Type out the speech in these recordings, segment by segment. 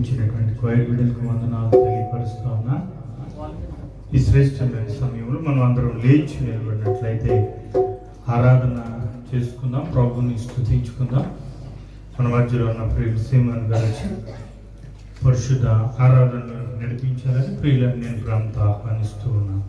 నడిపించినటువంటి choir బిడ్డలకు వందనాలు తెలియపరుస్తా ఉన్నా. ఈ శ్రేష్టమైన సమయంలో మనం అందరం లేచి నిలబడినట్లయితే ఆరాధన చేసుకుందాం, ప్రభుని స్తుతించుకుందాం. మన మధ్యలో ఉన్న ప్రియులు సీమన్ గారు పరిశుద్ధ ఆరాధన నడిపించాలని ప్రియులను నేను ప్రాంత ఆహ్వానిస్తూ ఉన్నాను.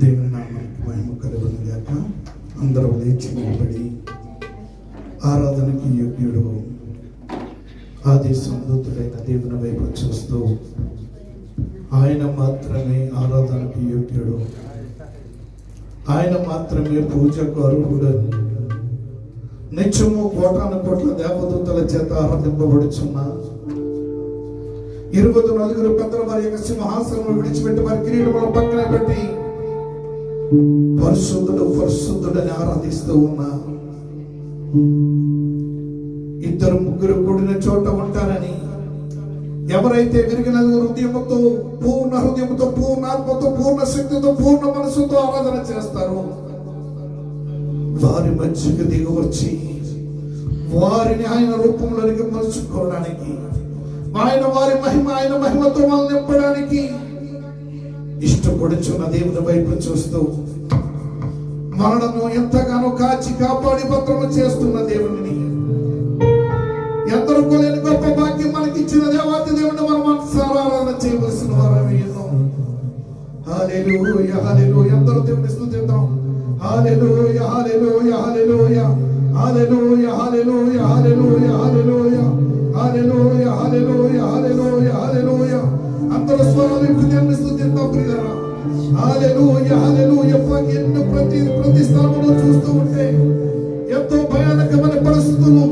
దేవుని నామానికి మహిమ కలుగును గాక. అందరూ లేచి నిలబడి ఆరాధనకి యోగ్యుడు ఆది సందూతుడైన దేవుని వైపు చూస్తూ ఆయన మాత్రమే ఆరాధనకి యోగ్యుడు, ఆయన మాత్రమే పూజకు అర్హుడు. నిత్యము కోటాను కోట్ల దేవదూతల చేత ఆరాధింపబడుచున్న 24 పెద్దల వారి యొక్క సింహాసనం విడిచిపెట్టి వారి కిరీటముల పక్కన పెట్టి పరిశుద్ధుడు పరిశుద్ధుడని ఆరాధిస్తూ ఉన్నా. 2-3 కూడిన చోట ఉంటారని ఎవరైతే విరిగిన హృదయముతో, పూర్ణ హృదయముతో, పూర్ణ ఆత్మతో, పూర్ణ శక్తితో, పూర్ణ మనసుతో ఆరాధన చేస్తారో వారి మధ్యకు దిగి వచ్చి వారిని ఆయన రూపంలోనికి మలుచుకోవడానికి, వారి మహిమతో మనం నింపడానికి ఇష్టపడుచున్న దేవుని వైపు చూస్తూ మనలను ఎంతగానో కాచి కాపాడి భద్రము చేస్తున్న దేవుని, ఎందరూ లేని గొప్ప భాగ్యం మనకి ఇచ్చిన దేవాతి దేవుని మనం మనసారాధన చేయవలసిన వారమే. హల్లెలూయా హల్లెలూయా. అందరూ దేవుని స్తుతిద్దాం. హల్లెలూయా హల్లెలూయా హల్లెలూయా హల్లెలూయా హల్లెలూయా హల్లెలూయా హల్లెలూయా హల్లెలూయా హల్లెలూయా హల్లెలూయా హల్లెలూయా. అందరూ స్వరాలు విప్పి దేవుని స్తుతిద్దాం ప్రియులారా. హల్లెలూయా హల్లెలూయా. ప్రతి స్థలంలో చూస్తూ ఉంటే ఎంతో భయానకమైన పరిస్థితులు,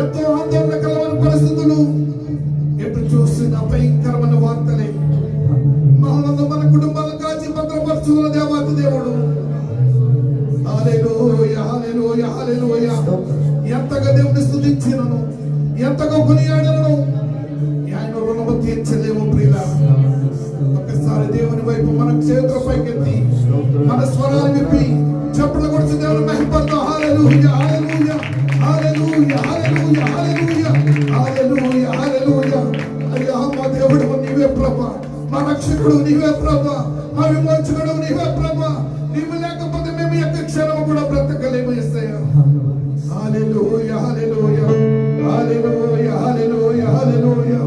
ఎంతో ఆందోళనకరమైన పరిస్థితులు, ఎటు చూసిన భయంకరమైన వార్తలే. మన కుటుంబాలను కాచి భద్రపరుచుకున్న దేవాతి దేవుడు. హల్లెలూయా హల్లెలూయా హల్లెలూయా. ఎంతగా దేవుని స్తుతించినను, ఎంతగా కొనియాడను, ఆయన రుణము తీర్చలేము ప్రియులారా. ఒకసారి దేవుని వైపు మన చేతుల పైకెత్తి మన స్వరాలు విప్పి చప్పట్లు కొడుతూ దేవుని మహిమపడతాం. హల్లెలూయా హల్లెలూయా హల్లెలూయా హల్లెలూయా హల్లెలూయా హల్లెలూయా హల్లెలూయా. అయ్యా మా దేవుడు నీవే ప్రభా, మా రక్షకుడు నీవే ప్రభా, మా విమోచకుడు నీవే ప్రభా. నీవు లేకపోతే మేము యొక్క క్షణము కూడా బ్రతకలేము యేసయ్యా. హల్లెలూయా హల్లెలూయా హల్లెలూయా హల్లెలూయా హల్లెలూయా.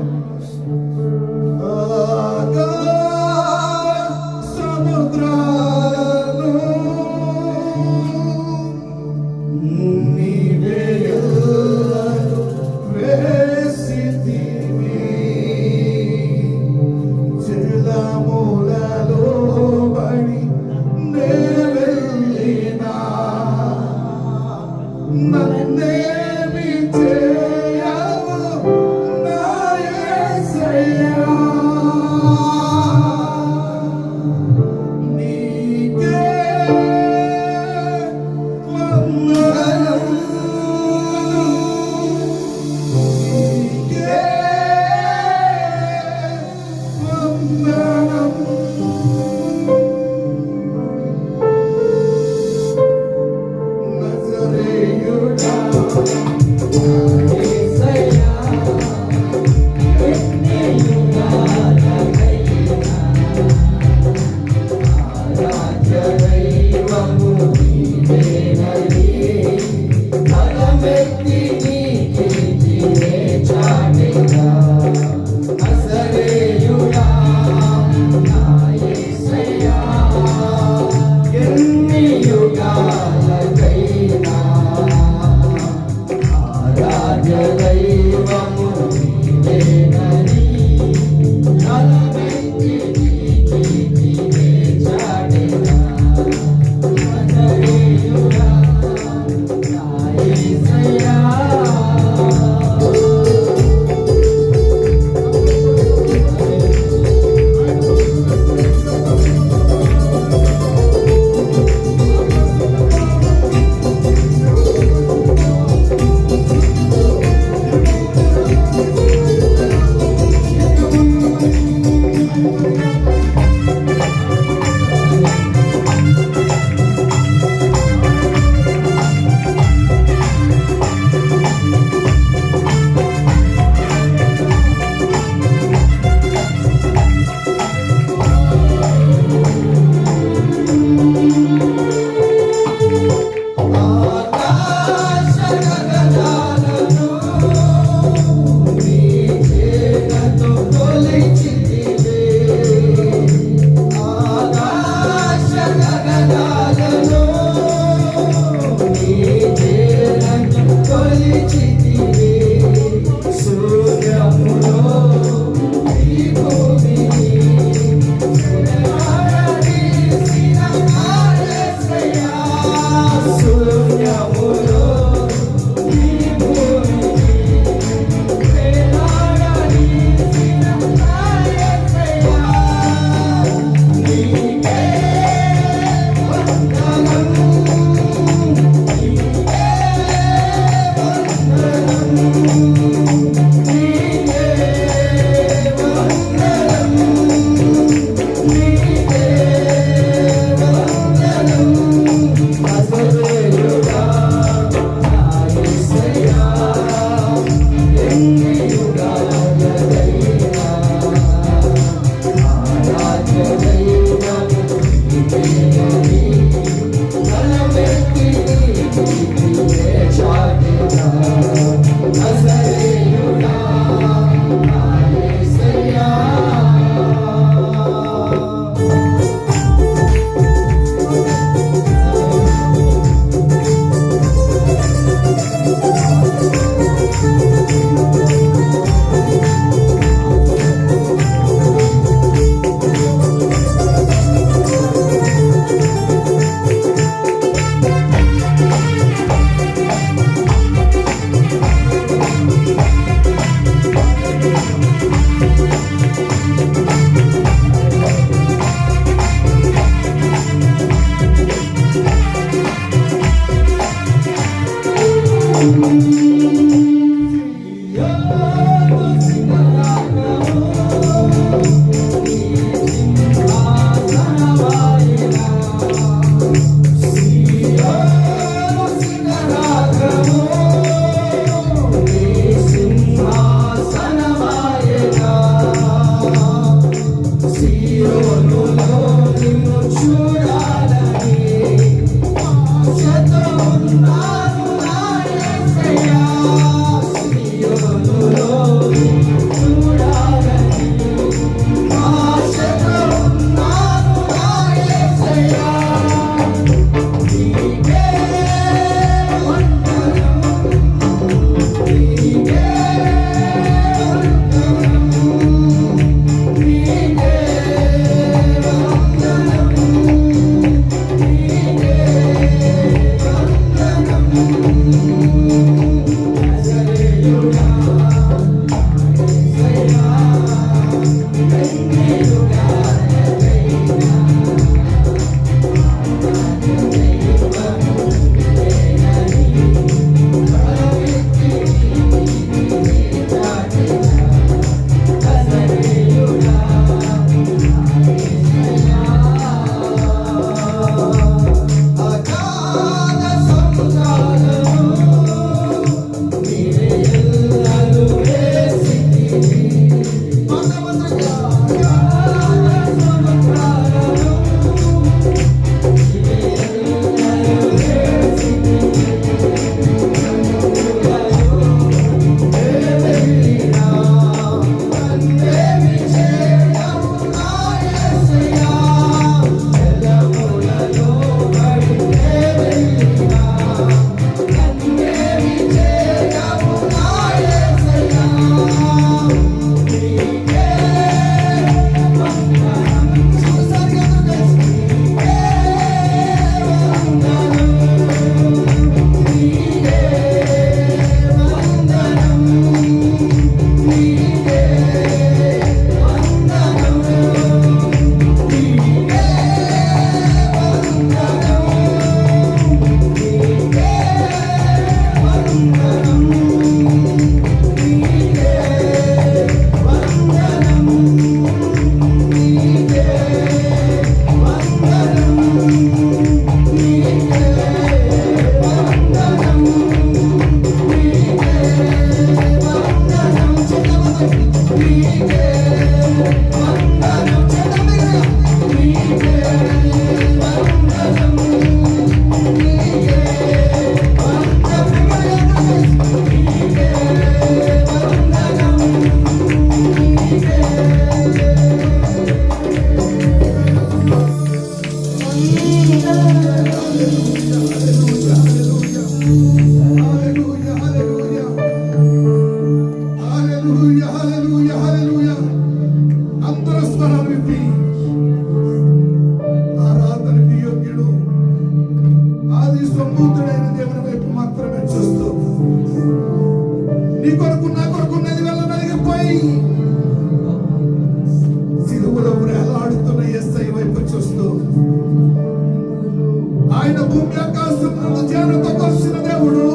ఆయన భూమి ఆకాశములను చేరతో కలిసిన దేవుడు,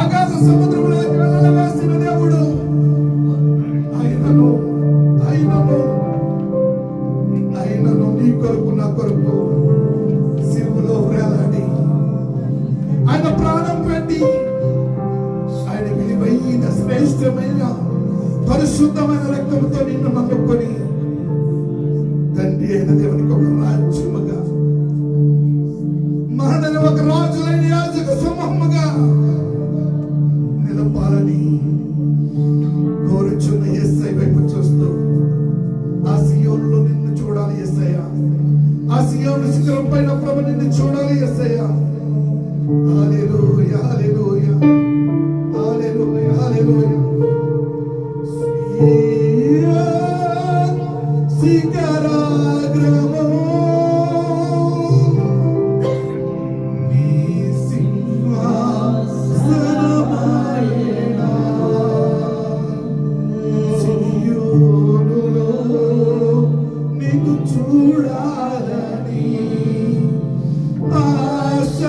ఆకాశ సముద్రములను వెళ్ళల వేసిన దేవుడు. ఆయనను నీ కొరకు నా కొరకు సిలువలో వేలాడి ఆయన ప్రాణం పెట్టి ఆయన విలువైన శ్రేష్టమైన పరిశుద్ధమైన రక్తంతో నిన్ను నమ్ముకొని తండ్రి అయిన దేవునికి ఒక రాజ్యముగా, మరణని ఒక రాజులైన యాజక సమూహముగా నిలపాలని కోరుచున్న యేసయ్య వైపు చూస్తూ, ఆ సియోనులో నిన్ను చూడాలి యేసయ్య, ఆ సియోను శిఖరం పైన ప్రభు నిన్ను చూడాలి యేసయ్య. హల్లెలూయా హల్లెలూయా హల్లెలూయా హల్లెలూయా. శిఖరాగ్రమో నీ సింహాసనమాయెనా, సియోనులో నిన్ను చూడాలని ఆశ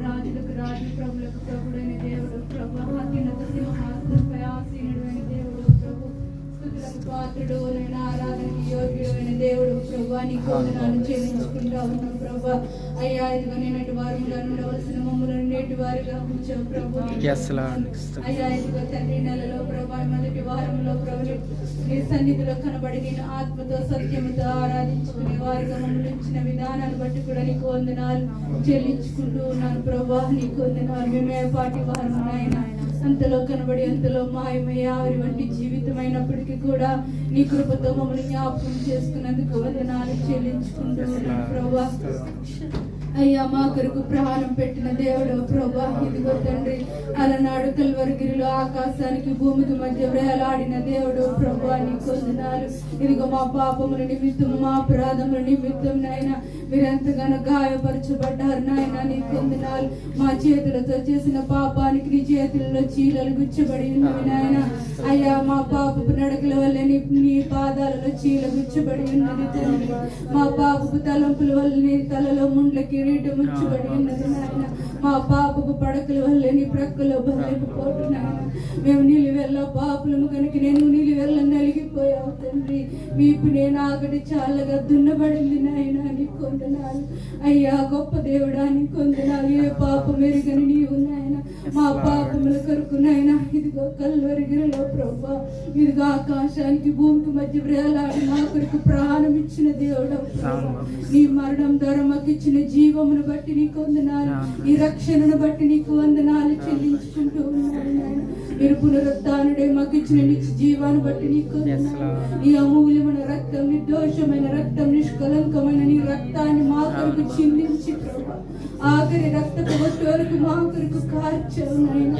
రాజులకు రాజు, ప్రభులకు ప్రభుడైన దేవుడు ప్రభు, అత్యున్నత సింహాసనంపై ఆసీనుడైన దేవుడు ప్రభు, స్తుతులకు పాత్రుడు నేను ఆరాధనకి యోగ్యుడైన దేవుడు ప్రభు, నీకు వందనాలు చెల్లించుకుంటా ఉన్నాం ప్రభు. అయ్యా, ఇదిగో నేటి వారిగా ఉండవలసిన మమ్మల్ని నేటి వారిగా ఉంచావు ప్రభు. అయ్యా, ఇదిగో తండ్రి నెలలో ప్రభు మొదటి వారంలో ప్రభు నీ సన్నిధిలో కనబడి నేను ఆత్మతో సత్యముతో ఆరాధించుకునే వారిగా మమ్మల్ని ఇచ్చిన విధానాన్ని బట్టి కూడా నీకు వందనాలు చెల్లించుకుంటూ ఉన్నాను ప్రభా. నీకు వందనాలు. మేమే పాటి వారము నాయన, అంతలో కనబడి అంతలో మాయమయ్య ఆవిరి వంటి జీవితం అయినప్పటికీ కూడా నీ కృపతో మమ్మల్ని జ్ఞాపకం చేసుకున్నందుకు వందనాలు చెల్లించుకుంటూ ఉన్నాను ప్రభా. అయ్యా, మా కొరకు ప్రాణం పెట్టిన దేవుడు ప్రభా, ఇదిగో తండ్రి అలనాడు కల్వరిగిరిలో ఆకాశానికి భూమికి మధ్య వేలాడిన దేవుడు ప్రభా, నీకు వందనాలు. ఇదిగో మా పాపముల నిమిత్తం మా అపరాధముల నిమిత్తం నాయన మీరెంతగానో గాయపరచబడ్డారు నాయన, నీకు వందనాలు. మా చేతులతో చేసిన పాపానికి నీ చేతుల్లో చీలలు గుచ్చబడి ఉన్నవి నాయన. అయ్యా, మా పాపపు నడకల వల్ల నీ పాదాలలో చీల గుచ్చబడి ఉన్నది తండ్రి. మా పాపపు తలంపుల వల్ల నీ తలలో ముండ్ల కిరీటం ముచ్చబడి ఉన్నది నాయన. మా పాపపు పడకల వల్ల నీ ప్రక్కలో బలైపోటు నాయన. మేము నిలువెల్ల పాపులము కనుక నేను నిలువెల్ల నలిగిపోయావు తండ్రి. వీపు నేను ఆగటి చాలగా దున్నబడింది నాయన, నీకు వందనాలు. అయ్యా, గొప్ప దేవుడా, నీకు వందనాలు. ఏ పాపం ఎరుగని నీవు నాయన మా పాపముల కొరకు నాయన ఇదిగో కల్వరిగిరిలో ప్రభా, ఇదిగో ఆకాశానికి భూమికి మధ్య వేలాడి మా కొరకు ప్రాణం ఇచ్చిన దేవుడు. నీ మరణం ద్వారా మాకు ఇచ్చిన జీవమును బట్టి నీకు వందనాలు. ఈ రక్షణను బట్టి నీకు వందనాలు చెల్లించుకుంటూ ఉన్నాను నాయన. మీరు పునరుత్థానుడే మాకు ఇచ్చిన నిత్య జీవాన్ని బట్టి నీకు వందనాలు. నీ అమూల్యమైన రక్తం, నిర్దోషమైన రక్తం, నిష్కలంకమైన నీ రక్తాన్ని మా కొరకు చిందించి ప్రభా ఆఖరి రక్తపు బొట్టు వరకు మా కొరకు కార్చావు నాయన.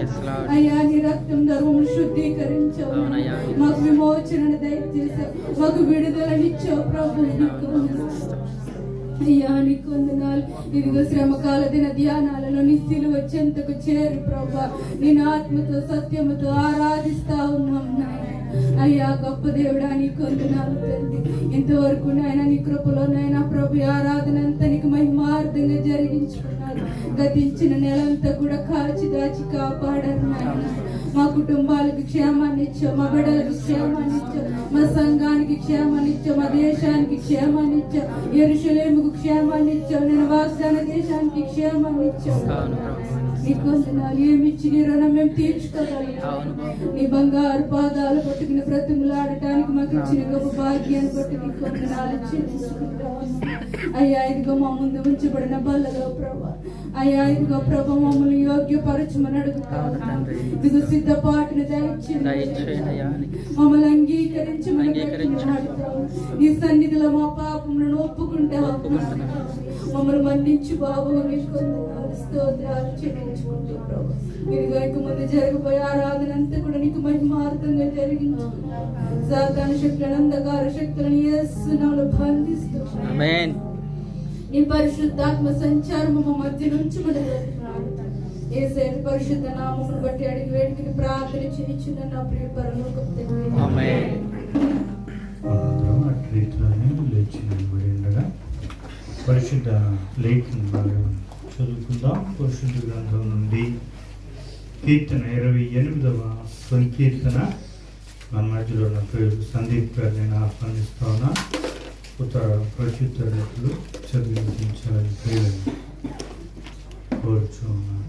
అయ్యా, నీ రక్తం ధర్మము శుద్ధీకరించావు, మాకు విమోచనను దయచేసావు, మాకు విడుదలనిచ్చావు ప్రభు. అయ్యా, నీకు వందనాలు. ఇదిగో శ్రమకాల దిన ధ్యానాలలో నీ సిలువ చెంతకు చేరి ప్రభా నేను ఆత్మతో సత్యముతో ఆరాధిస్తా ఉన్నాం నాయన. అయ్యా, గొప్ప దేవుడా, నీకు వందనాలు తండ్రి. ఇంతవరకు నాయన నీ కృపలో నాయన ప్రభు ఆరాధన అంతా నీకు మహిమార్థంగా జరిగించుకున్నారు. గతించిన నెలంతా కూడా కాచి దాచి కాపాడారు నాయన. మా కుటుంబాలకు క్షేమాన్ని ఇచ్చావు, మా బిడ్డలకు క్షేమాన్ని ఇచ్చావు, మా సంఘానికి క్షేమాన్ని ఇచ్చావు, మా దేశానికి క్షేమాన్ని ఇచ్చావు, యెరూషలేముకు క్షేమాన్ని ఇచ్చావు, నేను వాగ్దాన దేశానికి క్షేమాన్ని ఇచ్చావు. నీకు వందనాలు. ఏమిచ్చి నీ రుణం మేము తీర్చుకోగలిగాం. నీ బంగారు పాదాలు పట్టుకుని బ్రతిమలాడటానికి మాకు ఇచ్చిన గొప్ప భాగ్యాన్ని బట్టి నీకు వందనాలు చెల్లించుకుంటాం. అయ్యా, ఇదిగో మా ముందు ఉంచబడిన బల్లలో ప్రభా, అయ్యా ఇదిగో ప్రభా మమ్మల్ని యోగ్యపరచమని అడుగుతాం. ఇదిగో సిద్ధపాటును దయచేయండి, మమ్మల్ని అంగీకరించమని అడుగుతాం. నీ సన్నిధిలో మా పాపములను ఒప్పుకుంటాం. మమ్మల్ని మన్నించు బాబు. నీకు వందనాలు, స్తోత్రాలు చెల్లించుకుంటూ ప్రభా ఇదిగో ఇక ముందు జరగబోయే ఆరాధన అంతా కూడా నీకు మహిమార్థంగా జరిగించుకుంటాం. సాతాను శక్తులను, అంధకార శక్తులను యేసు నామములో బంధిస్తున్నాం. నీ పరిశుద్ధాత్మ సంచారం మా మధ్య నుంచి యేసయ్య పరిశుద్ధ నామమును బట్టి అడిగి వేడికి ప్రార్థన చేయించున్న నా ప్రియ పరలోకపు తండ్రి, ఆమేన్. లేచి నిలబడి ఉండగా పరిశుద్ధ లేఖన భాగం చదువుకుందాం. పరిశుద్ధ గ్రంథం నుండి కీర్తన 28వ సంకీర్తన. మన మధ్యలో ఉన్న పేరు సందీప్ గారు నేను ఆహ్వానిస్తా ఉన్నా. ప్రత్యుత్తరాలు చదివించాలని పేరు కోరుచు ఉన్నాను.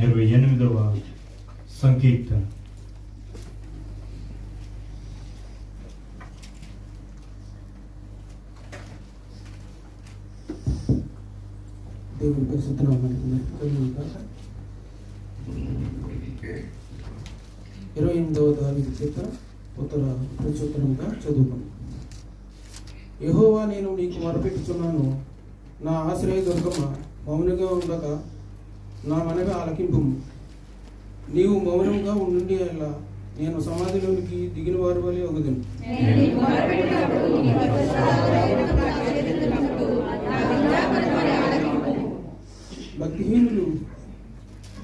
28వ సంకీర్తన. దేవుని పరిశుద్ధ నామానికి మహిమ కలుగును గాక. 28వ దావీదు కీర్తన ఉత్తర ప్రత్యుత్తరంగా చదువుకున్నాం. యెహోవా, నేను నీకు మొరపెట్టుచున్నాను, నా ఆశ్రయ దుర్గమ, మౌనంగా ఉండగా నా మనవి ఆలకింపుము. నీవు మౌనంగా ఉండి అలా నేను సమాధిలోనికి దిగిన వారి వలె ఒగుదును.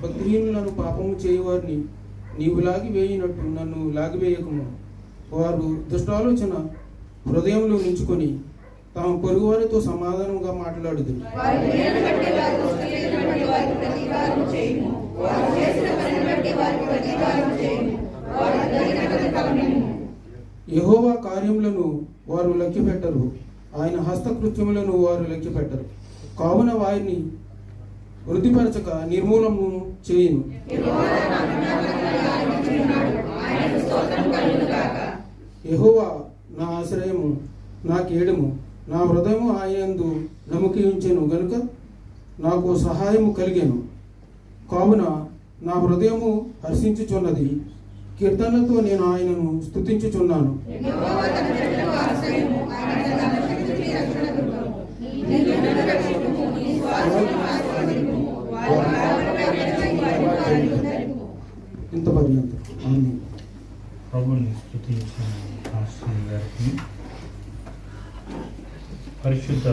భక్తిహీనులను పాపము చేయవారిని నీవు లాగివేయినట్టు నన్ను లాగివేయకము. వారు దుష్టాలోచన హృదయంలో ఉంచుకొని తాము పొరుగువారితో సమాధానంగా మాట్లాడుదురు. యెహోవా కార్యములను వారు లెక్కిపెట్టరు, ఆయన హస్తకృత్యములను వారు లెక్కిపెట్టరు. కావున వారిని వృద్ధిపరచక నిర్మూలము చేయును. యెహోవా నా ఆశ్రయము, నా కేడము, నా హృదయము ఆయనందు నమ్మకి ఉంచెను గనుక నాకు సహాయము కలిగెను. కావున నా హృదయము హర్షించుచున్నది, కీర్తనలతో నేను ఆయనను స్తుతించుచున్నాను. ఇంత పర్యంతం ఆమేన్. ప్రభుని స్తుతించిన పాస్టర్ గారికి పరిశుద్ధ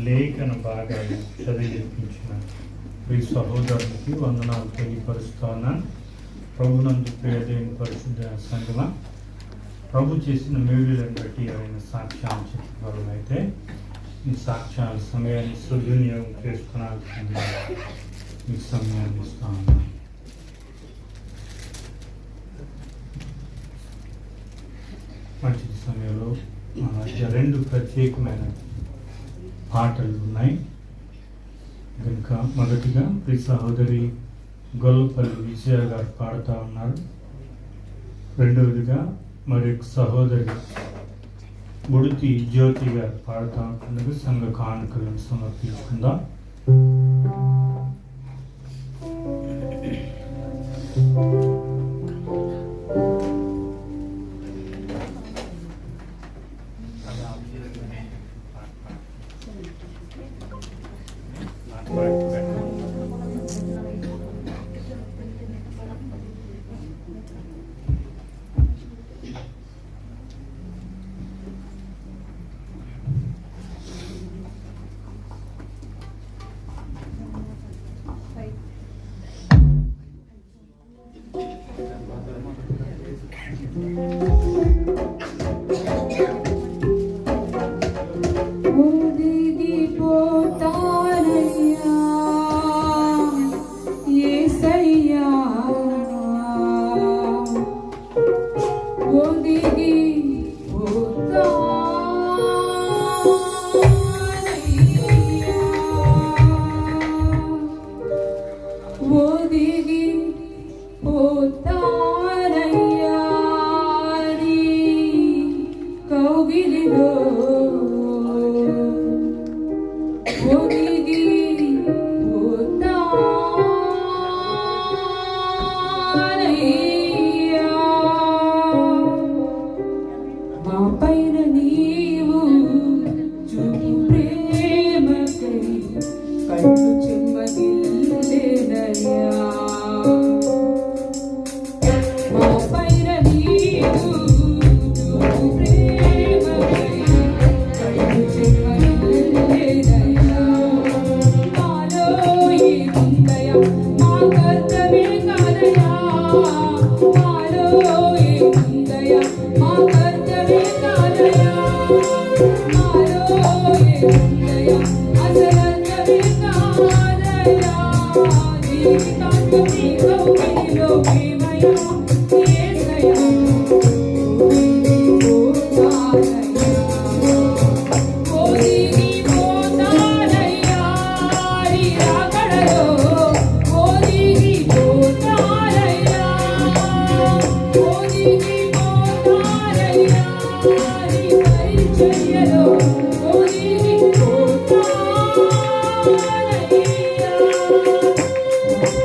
లేఖన భాగాన్ని చదివించిన ఈ సహోదరునికి వందనాలు తెలియపరుస్తాను. ప్రభునందు ప్రియదేవుని పరిశుద్ధ సంగమ, ప్రభు చేసిన మేలులను బట్టి ఆయన సాక్ష్యాలు చెప్పగలమైతే ఈ సాక్ష్యాల సమయాన్ని సద్వినియోగం చేసుకునాల్సింది మీకు సమయాన్ని ఇస్తాను. మంచి సమయంలో మన మధ్య రెండు ప్రత్యేకమైన పాటలు ఉన్నాయి కనుక మొదటిగా ప్రియ సహోదరి గొల్లపల్లి విజయ గారు పాడుతూ ఉన్నారు. రెండవదిగా మరొక సహోదరి బుడితి జ్యోతి గారు పాడుతూ ఉంటున్నది. సంఘ కానుకలను సమర్పించుకుందాం.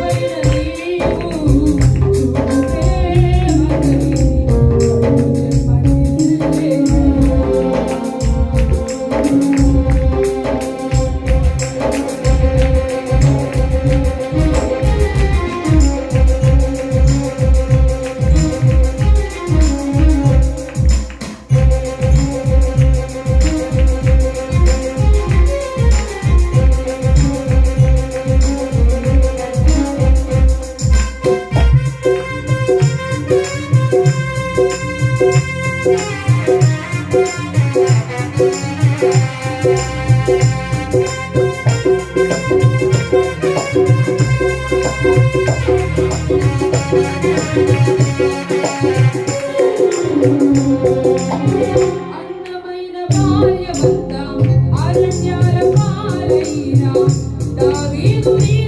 Finally Oh,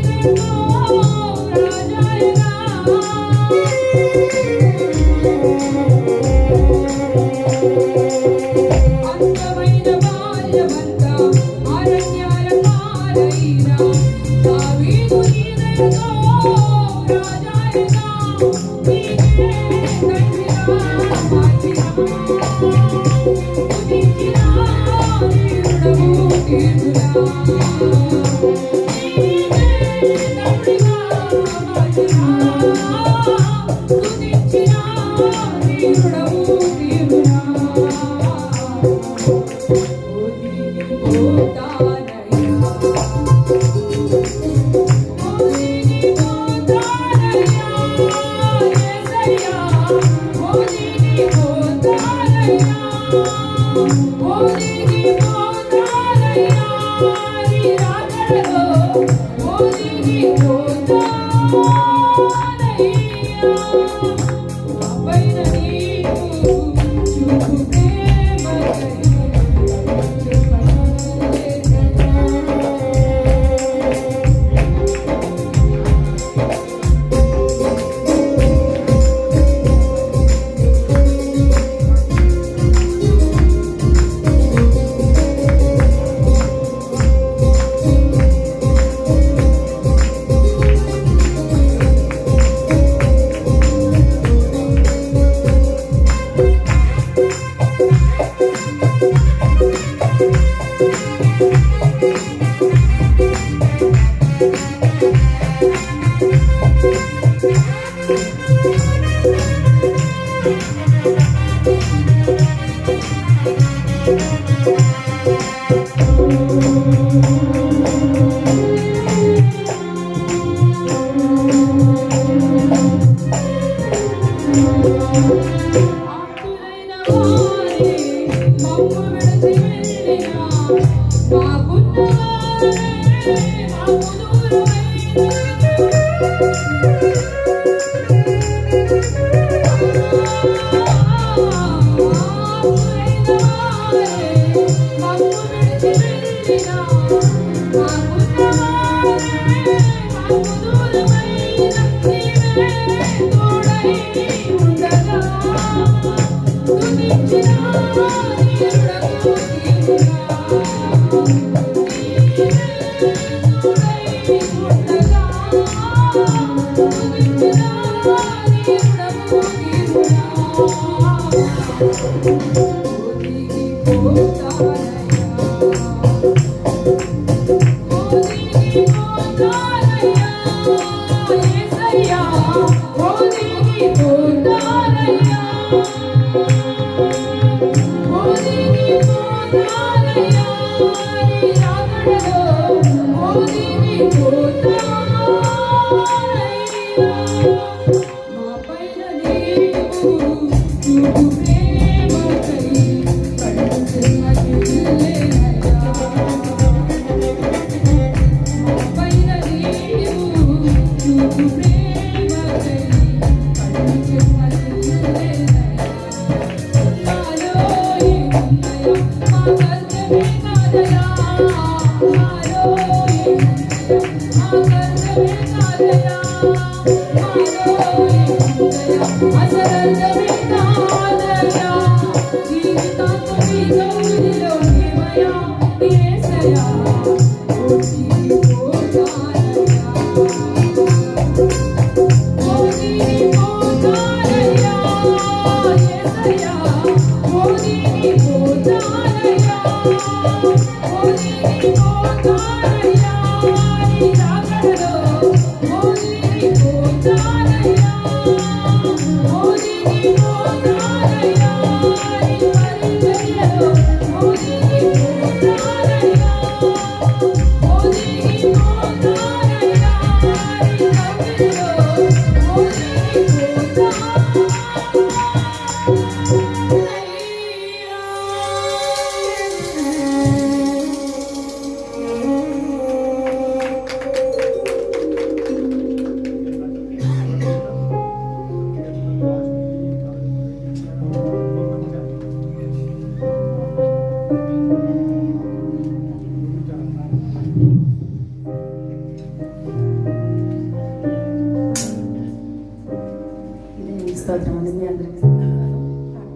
స్తోత్రం అండి. మీ అందరికీ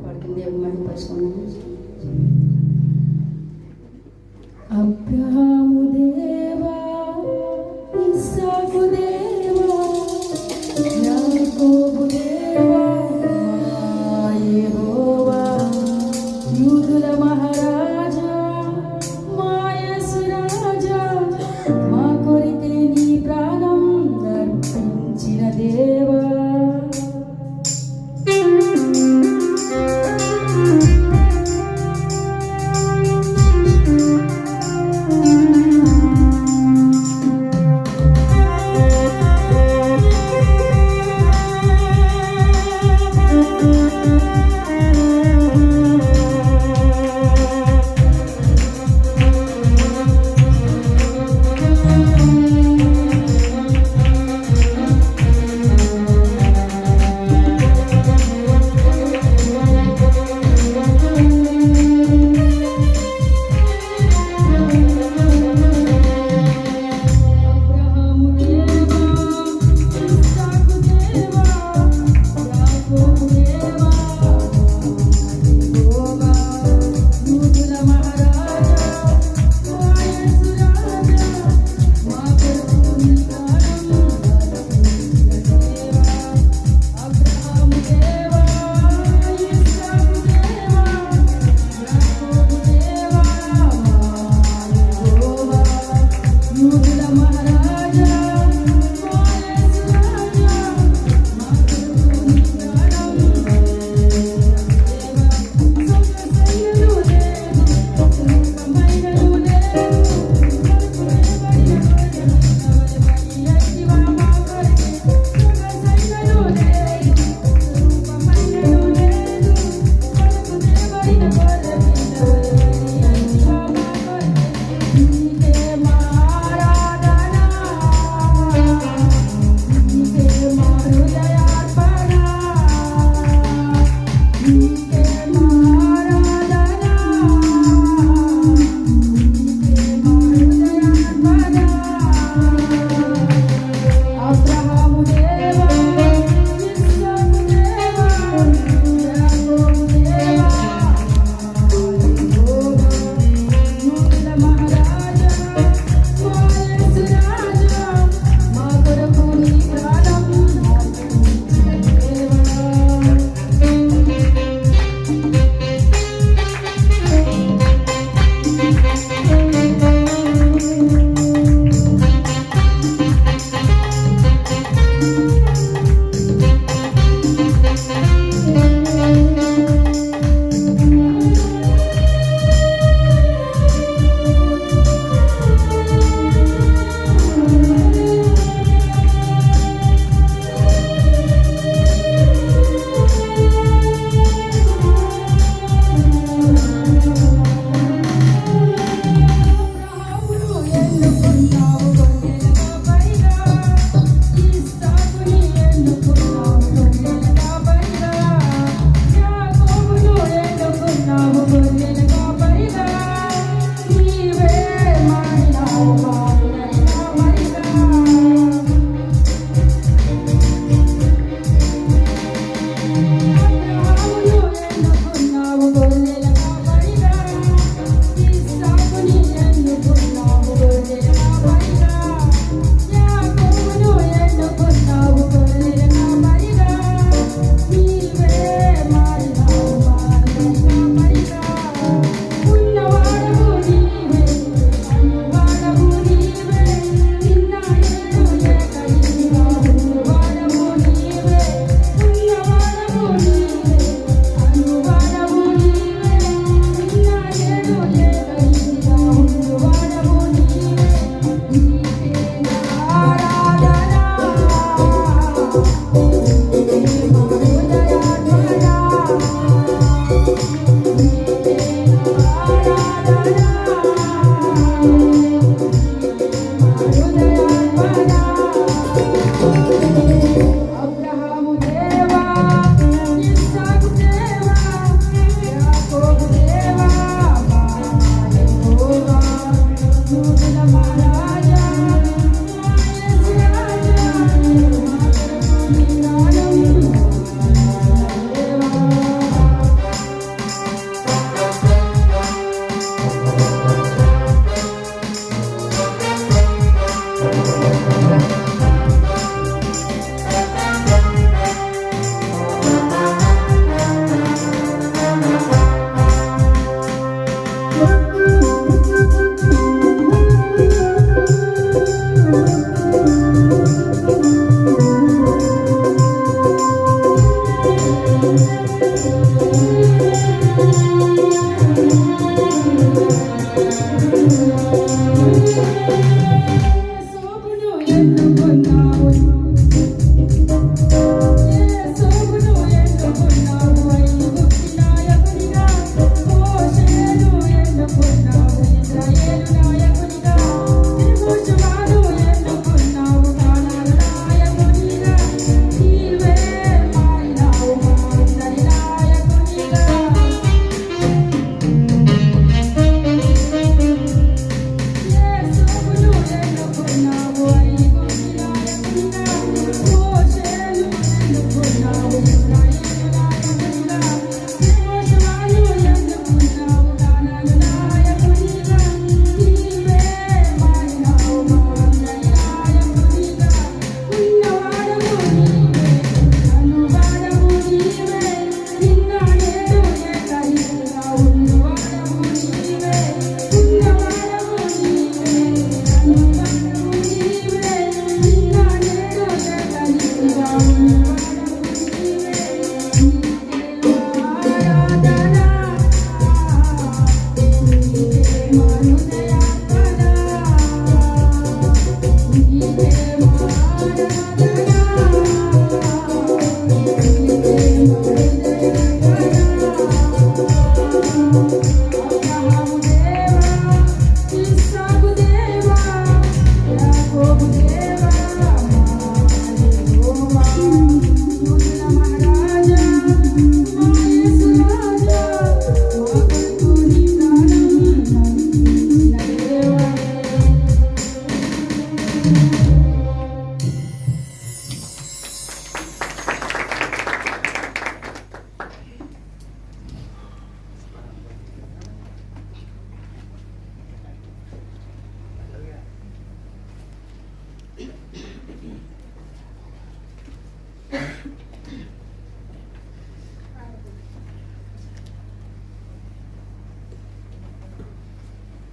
పాడుకుని దేవుని మహిమపరుచుకున్నాము. అబ్రహాము దేవా, ఇస్సాకు దేవా, యాకోబు దేవా, యెహోవా, యూదుల మహారాజా, మా యేసు రాజా, మా కొరికే నీ ప్రాణం అర్పించిన దేవా.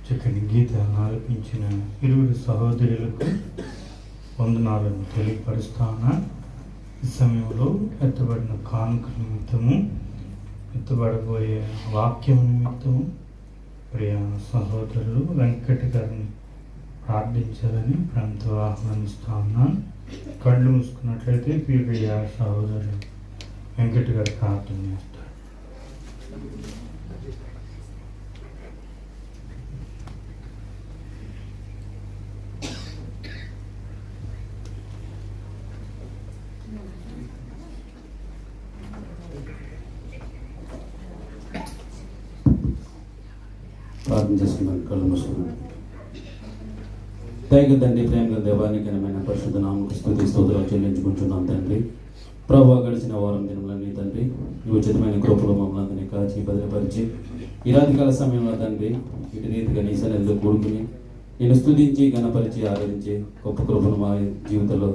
చక్కని గీతాలను ఆలపించిన ఇరువురు సహోదరులకు వందనాలను తెలియపరుస్తాను. ఈ సమయంలో ఎత్తబడిన కానుక నిమిత్తము, ఎత్తబడబోయే వాక్యం నిమిత్తము ప్రియ సహోదరులు వెంకట గారిని ప్రార్థించాలని ప్రేమతో ఆహ్వానిస్తా ఉన్నాను. కళ్ళు మూసుకున్నట్లయితే ప్రియ సహోదరులు వెంకట గారు ప్రార్థన చేస్తారు. ప్రార్థన చేసుకున్నాను. కళ్ళు మూసుకున్నాను. దయగల తండ్రి, ప్రేమగల దేవానికి ఘనమైన పరిశుద్ధ నామముకు స్తుతి స్తోత్రాలు చెల్లించుకుంటున్నాం తండ్రి. ప్రభువా, గడిచిన వారం దినములన్నీ తండ్రి నీ ఉచితమైన కృపలో మమ్మల్ని అందరినీ కాచి భద్రపరిచి ఈ రాత్రికాల సమయంలో తండ్రి ఇటు రీతిగా నీ సన్నిధిలో కూడుకుని నేను స్తుతించి ఘనపరిచి ఆదరించి గొప్ప కృపను మా జీవితంలో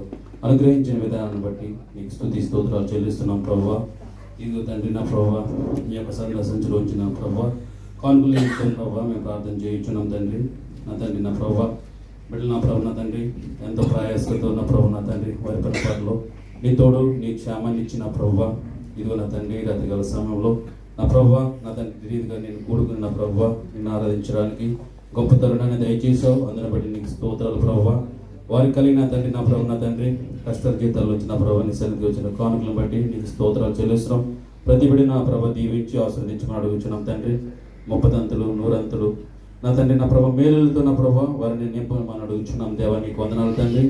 అనుగ్రహించిన విధానాన్ని బట్టి నీకు స్తుతి స్తోత్రాలు చెల్లిస్తున్నాం ప్రభువా. ఇదిగో తండ్రి నా ప్రభువా, నీ యొక్క సందర్శించలో ఉంచిన ప్రభువా కానుకలు ఇస్తాం ప్రభావ మేము ప్రార్థన చేయించున్నాం తండ్రి. నా తండ్రి నా ప్రభావ బిడ్డలు నా ప్రభు నా తండ్రి ఎంతో ప్రయాసంతో ఉన్న ప్రభు నా తండ్రి వారి పరిపాలనలో నీ తోడు నీ క్షేమాన్ని ఇచ్చిన ప్రభువ. ఇదిగో నా తండ్రి రాత్రికాల సమయంలో నా ప్రభువ నా తండ్రి రీతిగా నేను కూడుకున్న నా ప్రభువ నిన్ను ఆరాధించడానికి గొప్ప తరుణాన్ని దయచేసావు. అందుని బట్టి నీకు స్తోత్రాలు ప్రభువ. వారికి కలిగిన తండ్రి నా ప్రభు నా తండ్రి కష్ట జీతాలు వచ్చిన ప్రభు నీ సన్నిధికి వచ్చిన కానుకలను బట్టి నీకు స్తోత్రాలు చెల్లిస్తున్నాం. ప్రతి బిడ్డ నా ప్రభు దీవించి ఆస్వాదించమని అడుగుచున్నాం తండ్రి. 30 అంతులు 100 అంతులు నా తండ్రి నా ప్రభు మేలులతో నా ప్రభు వారిని నింపమని అడుగుచున్నాం దేవా. నీకు వందనాలు తండ్రి.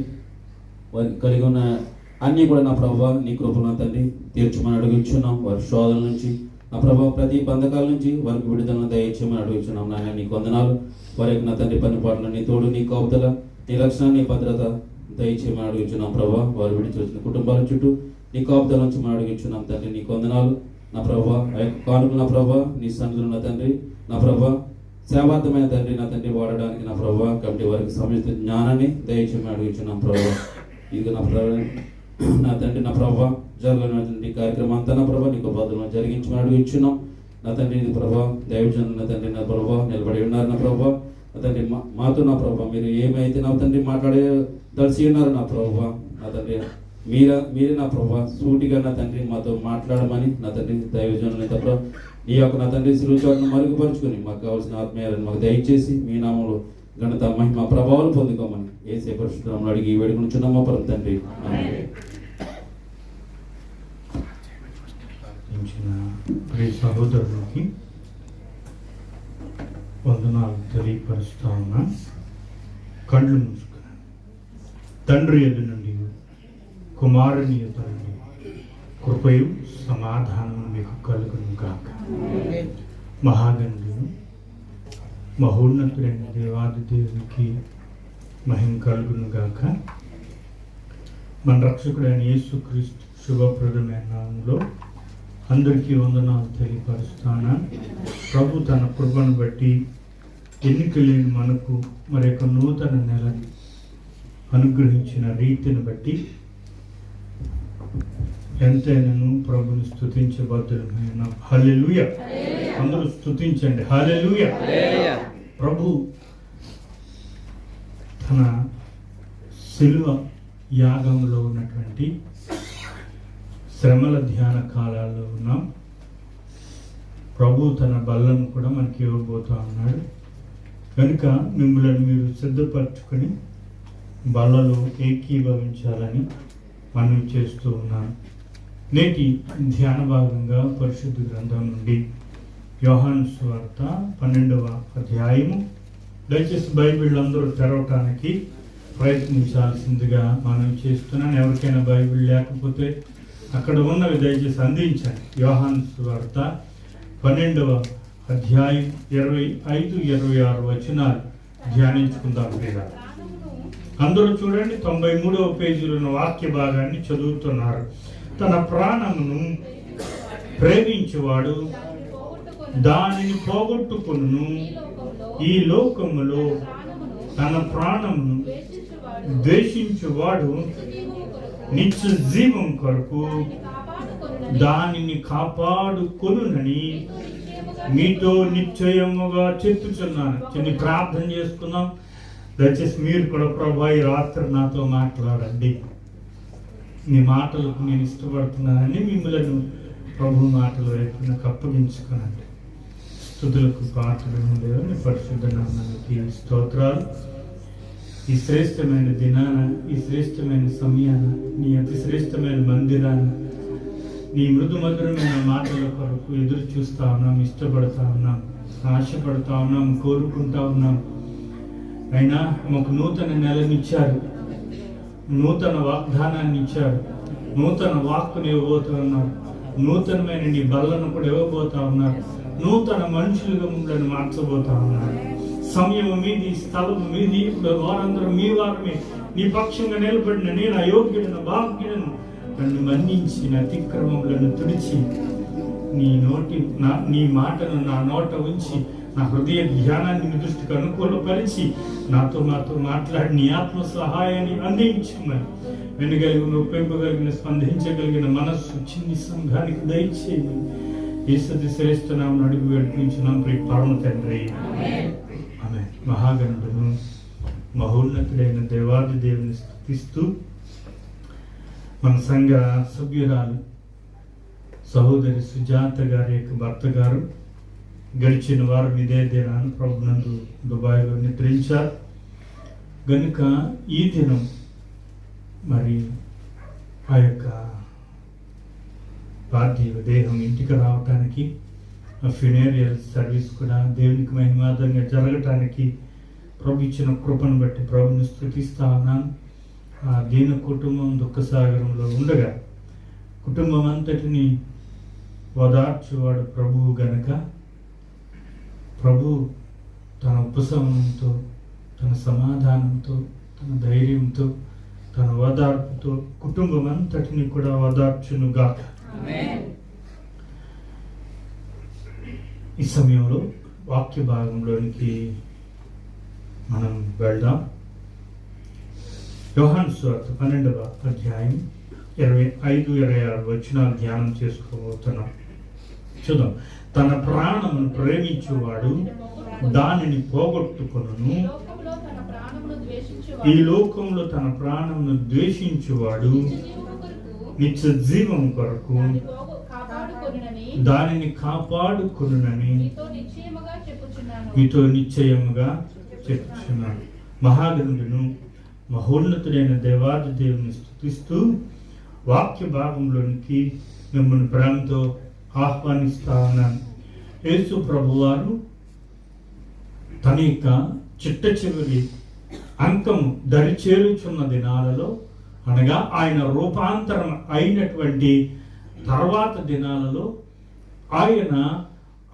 వారికి కలిగి ఉన్న అన్నీ కూడా నా ప్రభు నీ కృపను నా తండ్రి తీర్చమని అడుగుచున్నాం. వారి శోధన నుంచి నా ప్రభు ప్రతి బంధకాల నుంచి వారికి విడుదలను దయచేయమని అడుగుచున్నాం. నాయన నీకు వందనాలు. వారికి నా తండ్రి పని పాటలు నీ తోడు నీ కౌతల నీ రక్షణ నీ భద్రత దయచేయమని అడుగుచున్నాం ప్రభు. వారు విడిచి వచ్చిన కుటుంబాల చుట్టూ నీ కాపుదల నుంచి మనం అడుగుచున్నాం తండ్రి. నీకు వందనాలు నా ప్రభా. ఆ యొక్క కానుకలు నా ప్రభా నీ సన్నిధిలో నా తండ్రి నా ప్రభా సేవార్థమైన తండ్రి నా తండ్రి వాడడానికి నా ప్రభా కమిటీ వారికి సమిత జ్ఞానాన్ని దయచేయమని అడుగుచున్నాం ప్రభా. ఇది నా ప్రభా నా తండ్రి నా ప్రభా జరగనటువంటి కార్యక్రమం అంతా నా ప్రభా నీకు భద్రంగా జరిగించమని అడుగుచున్నాం నా తండ్రి. ఇది ప్రభా దైవజనులు నా తండ్రి నా ప్రభా నిలబడి ఉన్నారు నా ప్రభా. నా తండ్రి మాతో నా ప్రభా మీరు ఏమైతే నా తండ్రి మాట్లాడే దర్శి ఉన్నారు నా ప్రభా. నా తండ్రి మీరే నా ప్రభా సూటిగా నా తండ్రి మాతో మాట్లాడమని నా తండ్రి దైవజనులు ప్రభా నీ యొక్క నా తండ్రి శిలువ చోటును మరుగుపరుచుకొని మాకు కావాల్సిన ఆత్మీయాలను మాకు దయచేసి మీ నామంలో ఘనత మహిమ ప్రభావాలు పొందుకోమని యేసే పరిశుద్ధనామములో అడిగి వేడుకొనుచున్నాము పరమ తండ్రి. ఆమేన్. ప్రియ సహోదరులకి వందనాలు తెలియపరుస్తా ఉన్నా. కళ్ళు మూసుకుని తండ్రి ఎదు నుండి కుమారుని ఎదు నుండి కృపయు సమాధానం మీకు కలుగును గాక. మహాగణుడు మహోన్నతుడైన దేవాది దేవునికి మహిమ కలుగును గాక. మన రక్షకుడైన యేసుక్రీస్తు శుభప్రదమైన నామములో అందరికీ వందనాలు తెలియపరుస్తాను. ప్రభు తన కృపను బట్టి ఎన్నిక లేని మనకు మరి యొక్క నూతన నెలని అనుగ్రహించిన రీతిని బట్టి ఎంతైనాను ప్రభుని స్తుతించబద్దులమైన. హల్లెలూయా. అందరూ స్తుతించండి. హల్లెలూయా. ప్రభు తన శిలువ యాగంలో ఉన్నటువంటి శ్రమల ధ్యాన కాలాల్లో ఉన్నాం. ప్రభు తన బల్లను కూడా మనకి ఇవ్వబోతా ఉన్నాడు. కనుక మిమ్మల్ని మీరు సిద్ధపరచుకొని బల్లలో ఏకీభవించాలని మనం చేస్తూ ఉన్నాను. నేటి ధ్యాన భాగంగా పరిశుద్ధ గ్రంథం నుండి యోహాను సువార్త 12వ అధ్యాయము. దయచేసి బైబిల్ అందరూ తెరవటానికి ప్రయత్నించాల్సిందిగా మనం చేస్తున్నాను. ఎవరికైనా బైబిల్ లేకపోతే అక్కడ ఉన్నవి దయచేసి అందించండి. యోహాను సువార్త 12వ అధ్యాయం 25-26 వచనాలు ధ్యానించుకుందాం. లేదా అందరూ చూడండి, 93వ పేజీలో ఉన్న వాక్య భాగాన్ని చదువుతున్నారు. తన ప్రాణమును ప్రేమించువాడు దానిని పోగొట్టుకును. ఈ లోకములో తన ప్రాణమును ద్వేషించువాడు నిత్య జీవం కొరకు దానిని కాపాడుకొనునని మీతో నిశ్చయముగా చెప్పుచున్నాను. చిన్న ప్రార్థన చేసుకుందాం. దయచేసి మీరు కూడా ప్రభా ఈ రాత్రి నాతో మాట్లాడండి. నీ మాటలకు నేను ఇష్టపడుతున్నానని మిమ్మల్ని ప్రభు మాటల వైపు నాకు అప్పగించుకునండి. స్తుతులకు పాత్రలు ఉండేవని పరిశుద్ధ నామానికి స్తోత్రాలు. ఈ శ్రేష్టమైన దినాన, ఈ శ్రేష్టమైన సమయాన, నీ అతి శ్రేష్టమైన మందిరాన, నీ మృదు మధురమైన మాటల కొరకు ఎదురు చూస్తా ఉన్నాం, ఇష్టపడతా ఉన్నాం, ఆశపడతా ఉన్నాం, కోరుకుంటా ఉన్నాం. అయినా మాకు నూతన నెలనిచ్చారు, నూతన వాగ్దానాన్ని ఇచ్చారు, నూతన వాక్కుని ఇవ్వబోతూ ఉన్నారు, నూతనమైన నీ బల్లను కూడా ఇవ్వబోతా ఉన్నారు, నూతన మనుషులుగా మమ్మల్ని మార్చబోతా ఉన్నారు. సమయం మీది, స్థలం మీది. ఇప్పుడు వారందరూ మీ వారమే. నీ పక్షంగా నిలబడిన నేను అయోగ్యులను, భాగ్యులను నన్ను మన్నించి నా అతిక్రమములను తుడిచి నీ మాటను నా నోట ఉంచి నా హృదయ ధ్యానాన్ని మీ దృష్టికి అనుకూలపరిచి నాతో మాట్లాడి నీ ఆత్మ సహాయాన్ని అందించమని వినగలిగిన, ఒప్పింపగలిగిన, స్పందించగలిగిన మనస్సు చిన్ని సంఘానికి దయచేయమని యేసు శ్రేష్ఠ నామమున అడిగి వేడుకుంటున్నాం. ప్రియ పరమ తండ్రి. ఆమేన్. మహాగణుడును మహోన్నతుడైన దేవాది దేవుని స్తుతిస్తూ మన సంఘ సభ్యురాలు సహోదరి సుజాత గారి యొక్క భర్త గారు గడిచిన వారం ఇదే దినాన్ని ప్రభునందు దుబాయ్లో నిద్రించారు. గనుక ఈ దినం మరి ఆ యొక్క పార్థివ దేహం ఇంటికి రావటానికి, ఆ ఫ్యూనేరియల్ సర్వీస్ కూడా దేవునికి మహిమార్థంగా జరగటానికి ప్రభు ఇచ్చిన కృపను బట్టి ప్రభుని స్తుతిస్తా ఉన్నాను. ఆ దీన కుటుంబం దుఃఖసాగరంలో ఉండగా కుటుంబం అంతటిని ఓదార్చువాడు ప్రభువు గనక ప్రభు తన ఉపశమనంతో, తన సమాధానంతో, తన ధైర్యంతో, తన ఓదార్పుతో కుటుంబం అంతటిని కూడా ఓదార్చును గాక. ఈ సమయంలో వాక్య భాగంలోనికి మనం వెళ్దాం. యోహాను సువార్త 12వ అధ్యాయం 25-26 వచనాలు ధ్యానం చేసుకోబోతున్నాం. చూద్దాం. తన ప్రాణమును ప్రేమించువాడు దానిని పోగొట్టుకొనును. ఈ లోకంలో తన ప్రాణమును ద్వేషించువాడు నిత్య జీవం కొరకు దానిని కాపాడుకొనునని మీతో నిశ్చయముగా చెప్తున్నాను. మహాగణులను మహోన్నతుడైన దేవాది దేవుని స్తుతిస్తూ వాక్య భాగంలోనికి మిమ్మల్ని ప్రేమతో ఆహ్వానిస్తా ఉన్నాను. యేసు ప్రభువారు తన యొక్క చిట్ట చివరి అంకము దరిచేరుచున్న దినాలలో, అనగా ఆయన రూపాంతరం అయినటువంటి తర్వాత దినాలలో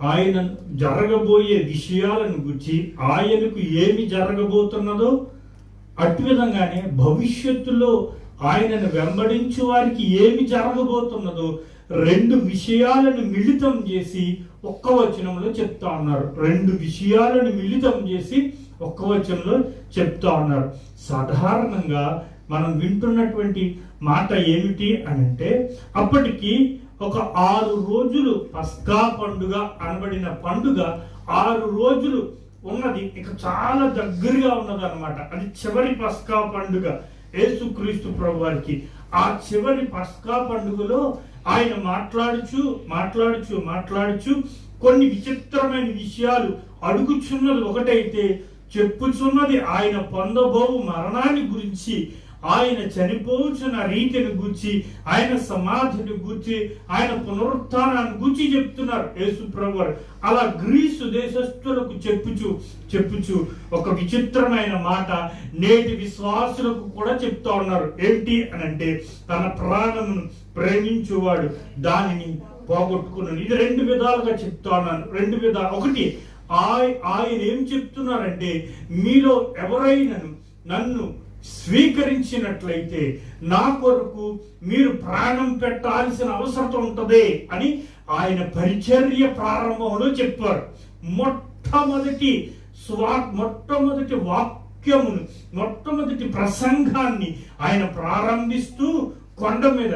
ఆయన జరగబోయే విషయాలను గురించి, ఆయనకు ఏమి జరగబోతున్నదో అటు విధంగానే భవిష్యత్తులో ఆయనను వెంబడించు వారికి ఏమి జరగబోతున్నదో రెండు విషయాలను మిళితం చేసి ఒక్క వచనంలో చెప్తా ఉన్నారు. రెండు విషయాలను మిళితం చేసి ఒక్క వచనంలో చెప్తా ఉన్నారు. సాధారణంగా మనం వింటున్నటువంటి మాట ఏమిటి అని అంటే, అప్పటికి ఒక 6 రోజులు పస్కా పండుగ అనబడిన పండుగ 6 రోజులు ఉన్నది, ఇక చాలా దగ్గరగా ఉన్నది అనమాట. అది చివరి పస్కా పండుగ యేసుక్రీస్తు ప్రభు వారికి. ఆ చివరి పస్కా పండుగలో ఆయన మాట్లాడుచు కొన్ని విచిత్రమైన విషయాలు అడుగుచున్నది ఒకటైతే, చెప్పుచున్నది ఆయన పొందబోవు మరణాన్ని గురించి, ఆయన చనిపోచున్న రీతిని గూర్చి, ఆయన సమాధిని గూర్చి, ఆయన పునరుత్థానాన్ని గూర్చి చెప్తున్నారు యేసు ప్రభువారు. అలా గ్రీసు దేశస్థులకు చెప్పుచు ఒక విచిత్రమైన మాట నేటి విశ్వాసులకు కూడా చెప్తా ఉన్నారు. ఏంటి అనంటే, తన ప్రాణమును ప్రేమించువాడు దానిని పోగొట్టుకున్నాను. ఇది 2 విధాలుగా చెప్తా ఉన్నాను. 2 విధాలు. ఒకటి, ఆయన ఏం చెప్తున్నారంటే, మీలో ఎవరైనాను నన్ను స్వీకరించినట్లయితే నా కొరకు మీరు ప్రాణం పెట్టాల్సిన అవసరం ఉంటుంది అని ఆయన పరిచర్య ప్రారంభంలో చెప్పారు. మొట్టమొదటి వాక్యమును, మొట్టమొదటి ప్రసంగాన్ని ఆయన ప్రారంభిస్తూ కొండ మీద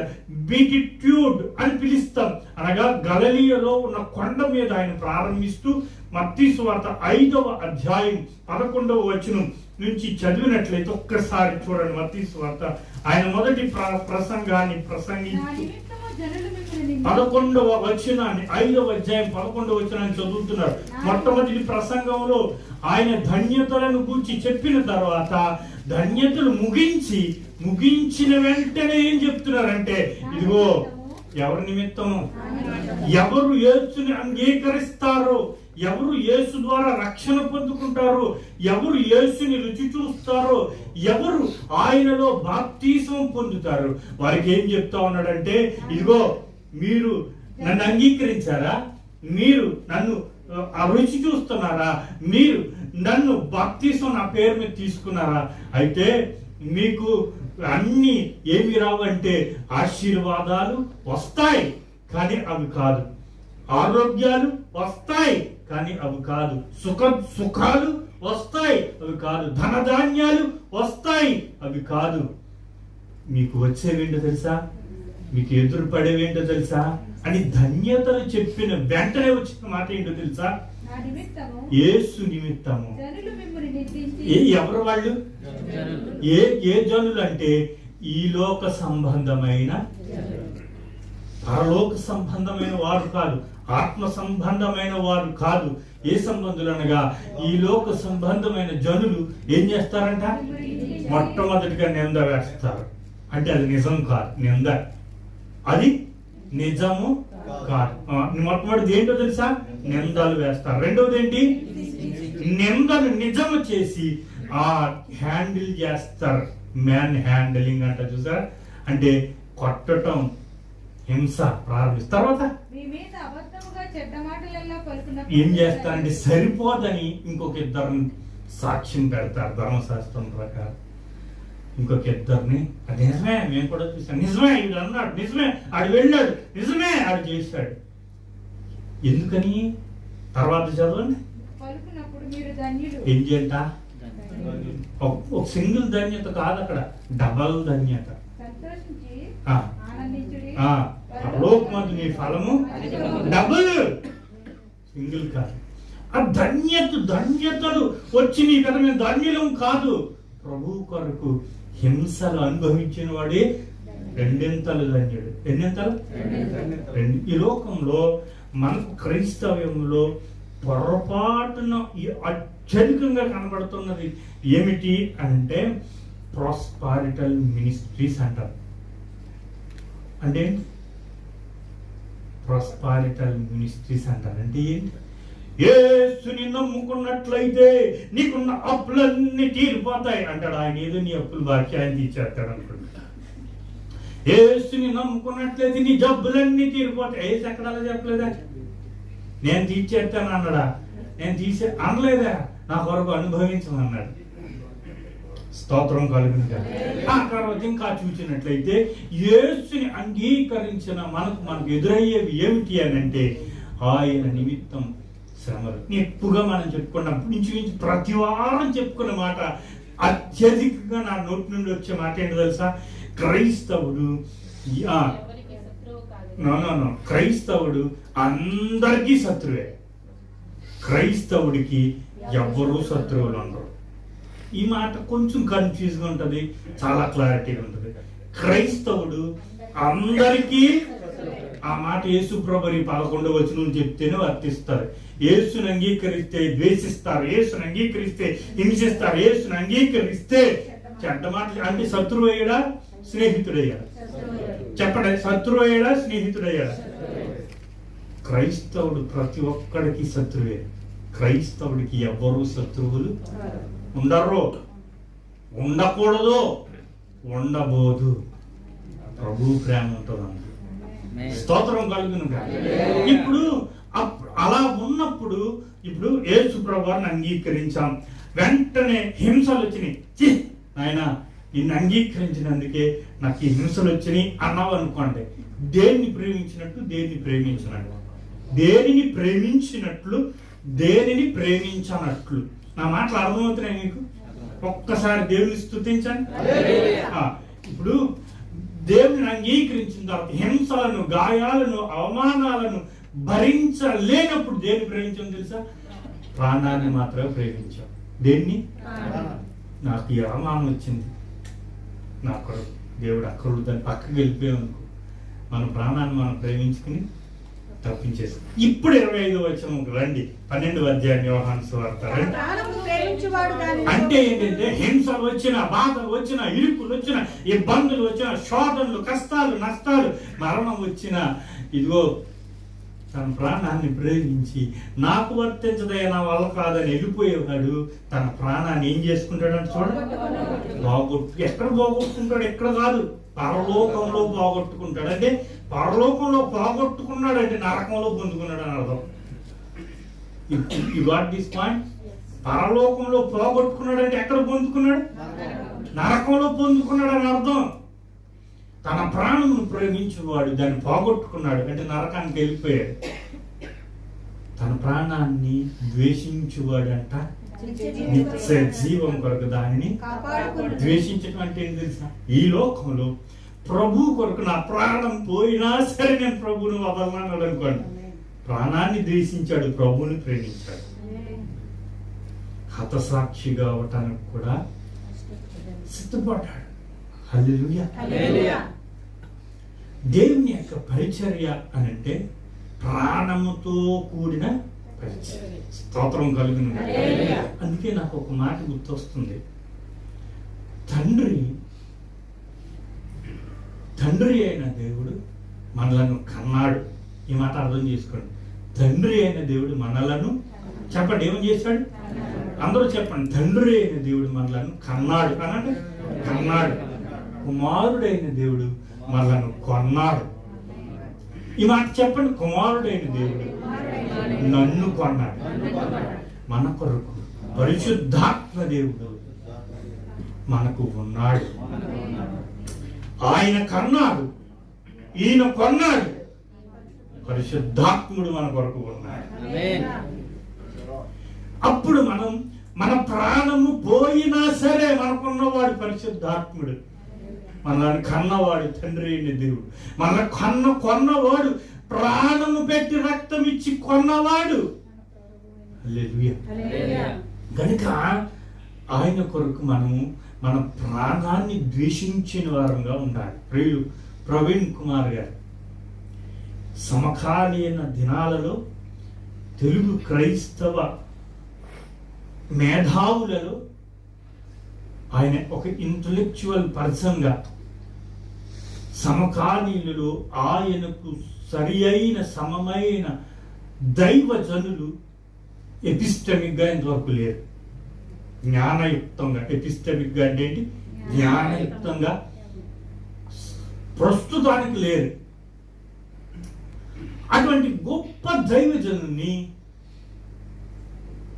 బీటిట్యూడ్ అని పిలుస్తాం, అనగా గలిలయలో ఉన్న కొండ మీద ఆయన ప్రారంభిస్తూ మత్తయి సువార్త 5వ అధ్యాయం 11వ వచనం నుంచి చదివినట్లయితే ఒక్కసారి చూడండి. మత్తయి సువార్త ఆయన మొదటి ప్రసంగాన్ని ప్రసంగించి 11వ వచనాన్ని 5వ అధ్యాయం 11వ వచనాన్ని చదువుతున్నారు. మొట్టమొదటి ప్రసంగంలో ఆయన ధన్యతలను గూర్చి చెప్పిన తర్వాత ధన్యతలు ముగించిన వెంటనే ఏం చెప్తున్నారంటే, ఇదిగో ఎవరి నిమిత్తము, ఎవరు యేసుని అంగీకరిస్తారో, ఎవరు యేసు ద్వారా రక్షణ పొందుకుంటారో, ఎవరు యేసుని రుచి చూస్తారో, ఎవరు ఆయనలో బాప్తిసం పొందుతారో వారికి ఏం చెప్తా ఉన్నాడంటే, ఇదిగో మీరు నన్ను అంగీకరించారా, మీరు నన్ను రుచి చూస్తున్నారా, మీరు నన్ను బాప్తిసం నా పేరు మీద తీసుకున్నారా, అయితే మీకు అన్ని ఏమి రావంటే ఆశీర్వాదాలు వస్తాయి కానీ అవి కాదు, ఆరోగ్యాలు వస్తాయి కానీ అవి కాదు, సుఖాలు వస్తాయి అవి కాదు, ధనధాన్యాలు వస్తాయి అవి కాదు. మీకు వచ్చేవేంటో తెలుసా, మీకు ఎదురు పడేవేంటో తెలుసా అని ధన్యతలు చెప్పిన వెంటనే వచ్చిన మాట ఏంటో తెలుసా, యేసు నిమిత్తము. ఎవరు వాళ్ళు? ఏ జనులు అంటే ఈ లోక సంబంధమైన, పరలోక సంబంధమైన వారు కాదు, ఆత్మ సంబంధమైన వారు కాదు. ఏ సంబంధులు అనగా ఈ లోక సంబంధమైన జనులు ఏం చేస్తారంట, మొట్టమొదటిగా నింద వేస్తారు. అంటే అది నిజం కాదు, నింద అది నిజము కాదు. మొట్టమొదటిది ఏంటో తెలుసా, నిందలు వేస్తారు. రెండవది ఏంటి, నిందను నిజము చేసి ఆ హ్యాండిల్ చేస్తారు. మ్యాన్ హ్యాండిలింగ్ అంట, చూసారా, అంటే కొట్టడం, హింస ప్రారంభిస్తారు. తర్వాత ఏం చేస్తారంటే సరిపోదని ఇంకొక ఇద్దరిని సాక్ష్యం పెడతారు. ధర్మశాస్త్రం ప్రకారం ఇంకొక ఇద్దరిని, అది నిజమే, మేము కూడా చూసాం, నిజమే ఇది అన్నాడు, నిజమే ఆడు వెళ్ళాడు, నిజమే ఆడు చేశాడు. ఎందుకని తర్వాత చదవండి. ఏం చేయంట, ఒక సింగిల్ ధన్యత కాదు, అక్కడ డబల్ ధన్యత. పరలోకమందు నీ ఫలము డబుల్, సింగిల్ కాదు. ఆ ధన్యతలు వచ్చి నీ కదా మేము ధన్యులం కాదు, ప్రభు కొరకు హింసలు అనుభవించిన వాడే రెండింతలు ధన్యుడు. ఎన్నింతలు? ఈ లోకంలో మనకు క్రైస్తవ్యంలో పొరపాటున అత్యధికంగా కనబడుతున్నది ఏమిటి అంటే ప్రాస్పారిటల్ మినిస్ట్రీస్ అంటారు. అంటే ప్రాస్పారిటల్ మినిస్ట్రీస్ అంటారు అంటే ఏంటి? యేసుని నమ్ముకున్నట్లయితే నీకున్న అప్పులన్నీ తీరిపోతాయి అంటాడు. ఆయన ఏదో నీ అప్పులు బాకీ ఆయన తీర్చేస్తాడు అనుకుంటా. యేసుని నమ్ముకున్నట్లయితే నీ జబ్బులన్నీ తీరిపోతాయి. ఏసు ఎక్కడ అలా చెప్పలేదా? నేను తీర్చేస్తాను అన్నాడా? నేను అనలేదా? నా కొరకు అనుభవించమన్నాడు. స్తోత్రం కలుగును. ఆ తర్వాత ఇంకా చూసినట్లయితే యేసుని అంగీకరించిన మనకు ఎదురయ్యేవి ఏమిటి అని అంటే ఆయన నిమిత్తం శ్రమలు. ఎక్కువగా మనం చెప్పుకున్నప్పటి నుంచి ప్రతి వారం చెప్పుకున్న మాట, అత్యధికంగా నా నోటి నుండి వచ్చే మాట ఏంటో తెలుసా? క్రైస్తవుడు క్రైస్తవుడు అందరికీ శత్రువే. క్రైస్తవుడికి ఎవ్వరూ శత్రువులు ఉండరు. ఈ మాట కొంచెం కన్ఫ్యూజ్గా ఉంటుంది, చాలా క్లారిటీగా ఉంటుంది. క్రైస్తవుడు అందరికీ, ఆ మాట యేసు ప్రభుని 11వ వచనం చెప్తేనే వర్తిస్తారు. యేసుని అంగీకరిస్తే ద్వేషిస్తారు, యేసుని అంగీకరిస్తే హింసిస్తారు, యేసుని అంగీకరిస్తే చెడ్డ మాటలు. అంటే శత్రువు అయ్యాడా స్నేహితుడయ్యాడా? చెప్పండి, శత్రువు అయ్యాడా స్నేహితుడయ్యాడా? క్రైస్తవుడు ప్రతి ఒక్కడికి శత్రువే. క్రైస్తవుడికి ఎవ్వరూ శత్రువులు ఉండరు, ఉండకూడదు, ఉండబోదు. ప్రభు ప్రేమ ఉంటుంది. స్తోత్రం కలుగును. ఇప్పుడు అలా ఉన్నప్పుడు ఇప్పుడు యేసు ప్రభువుని అంగీకరించాం, వెంటనే హింసలు వచ్చినాయి. ఆయన నిన్ను అంగీకరించినందుకే నాకు ఈ హింసలు వచ్చినాయి అన్నావు అనుకోండి, దేన్ని ప్రేమించినట్టు దేన్ని ప్రేమించినట్టు, దేనిని ప్రేమించినట్లు దేనిని ప్రేమించనట్లు. నా మాటలు అర్థమవుతున్నాయి మీకు? ఒక్కసారి దేవుని స్తుతించండి. ఇప్పుడు దేవుని అంగీకరించిన తర్వాత హింసలను, గాయాలను, అవమానాలను భరించలేనప్పుడు దేన్ని ప్రేమించాం తెలుసా? ప్రాణాన్ని మాత్రమే ప్రేమించాం. దేన్ని? నాకు ఈ అవమానం వచ్చింది, నాకు దేవుడు అక్కడు దాన్ని పక్కకి వెళ్ళిపోయామనుకో, మన ప్రాణాన్ని మనం ప్రేమించుకుని తప్పించేస్తాం. ఇప్పుడు 25వ వచనం రండి, 12వ అధ్యాయం యోహాను సువార్త. అంటే ఏంటంటే హింసలు వచ్చిన, బాధలు వచ్చిన, ఇరుకులు వచ్చిన, ఇబ్బందులు వచ్చిన, శోధనలు, కష్టాలు, నష్టాలు, మరణం వచ్చిన, ఇదిగో తన ప్రాణాన్ని ప్రేమించి నాకు వర్తించదయ్యా, నా వల్ల కాదని వెళ్ళిపోయేవాడు తన ప్రాణాన్ని ఏం చేసుకుంటాడంటే చూడండి, ఎక్కడ పోగొట్టుకుంటాడు? ఎక్కడ కాదు, పరలోకంలో పోగొట్టుకుంటాడు. అంటే పరలోకంలో పోగొట్టుకున్నాడు అంటే నరకంలో పొందుకున్నాడు అని అర్థం. You got this point? పరలోకంలో పోగొట్టుకున్నాడు అంటే ఎక్కడ పొందుకున్నాడు? నరకంలో పొందుకున్నాడు అని అర్థం. తన ప్రాణమును ప్రేమించేవాడు దాన్ని పోగొట్టుకున్నాడు అంటే నరకానికి వెళ్ళిపోయాడు. తన ప్రాణాన్ని ద్వేషించేవాడు అంట నిత్య జీవం కొరకు దానిని ద్వేషించడం అంటే ఏం తెలుసా? ఈ లోకంలో ప్రభు కొరకు నా ప్రాణం పోయినా సరే నేను ప్రభువును వదలన్నాడు అనుకోండి, ప్రాణాన్ని ద్వేషించాడు, ప్రభువుని ప్రేమించాడు. హతసాక్షిగా అవటానికి కూడా సిద్ధపడ్డాడు. హల్లెలూయా. దేవుని యొక్క పరిచర్య అని అంటే ప్రాణముతో కూడిన పరిచర్య. స్తోత్రం కలుగును. అందుకే నాకు ఒక మాట గుర్తొస్తుంది. తండ్రి అయిన దేవుడు మనలను కన్నాడు. ఈ మాట అర్థం చేసుకోండి. తండ్రి అయిన దేవుడు మనలను, చెప్పండి ఏమని చేశాడు? అందరూ చెప్పండి. తండ్రి అయిన దేవుడు మనలను కన్నాడు అనండి. కన్నాడు. కుమారుడైన దేవుడు మనలను కొన్నాడు. ఈ మాట చెప్పండి. కుమారుడైన దేవుడు నన్ను కొన్నాడు. మన కొరకు పరిశుద్ధాత్మ దేవుడు మనకు ఉన్నాడు. ఆయన కన్నాడు, ఈయన కొన్నాడు, పరిశుద్ధాత్ముడు మన కొరకు ఉన్నాడు. అప్పుడు మన ప్రాణము పోయినా సరే మనకున్నవాడు పరిశుద్ధాత్ముడు, మనల్ని కన్నవాడు తండ్రి అయిన దేవుడు, మన కొన్నవాడు, ప్రాణము పెట్టి రక్తం ఇచ్చి కొన్నవాడు. హల్లెలూయా. కనుక ఆయన కొరకు మనము మన ప్రాణాన్ని ద్వేషించిన వారంగా ఉండాలి. ప్రియులు ప్రవీణ్ కుమార్ గారు సమకాలీన దినాలలో తెలుగు క్రైస్తవ మేధావులలో ఆయన ఒక ఇంటలెక్చువల్ పర్సన్గా, సమకాలీనులు ఆయనకు సరి అయిన సమమైన దైవజనులు ఎపిస్టమిక్గా ఇంతవరకు లేరు. జ్ఞానయుక్తంగా, ఎపిస్టమిక్గా అంటే ఏంటి? జ్ఞానయుక్తంగా ప్రస్తుతానికి లేరు. అటువంటి గొప్ప దైవజనుని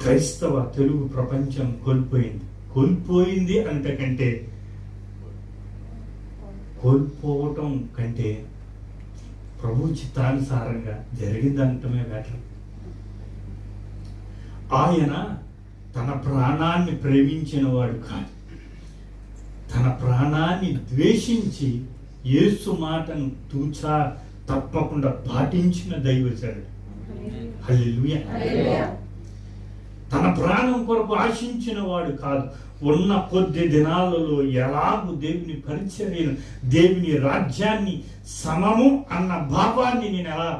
క్రైస్తవ తెలుగు ప్రపంచం కోల్పోయింది అంతకంటే, కోల్పోవటం కంటే ప్రభు చిత్తానుసారంగా జరిగిందంటమే బెటర్. ఆయన తన ప్రాణాన్ని ప్రేమించిన వాడు కాదు, తన ప్రాణాన్ని ద్వేషించి యేసు మాటను తూచా తప్పకుండా పాటించిన దైవజనుడు. హల్లెలూయా. తన ప్రాణం కొరకు ఆశించిన వాడు కాదు. ఉన్న కొద్ది దినాలలో ఎలాగూ దేవుని పరిచర్యను, దేవుని రాజ్యాన్ని సమము అన్న భావాన్ని నేను ఎలా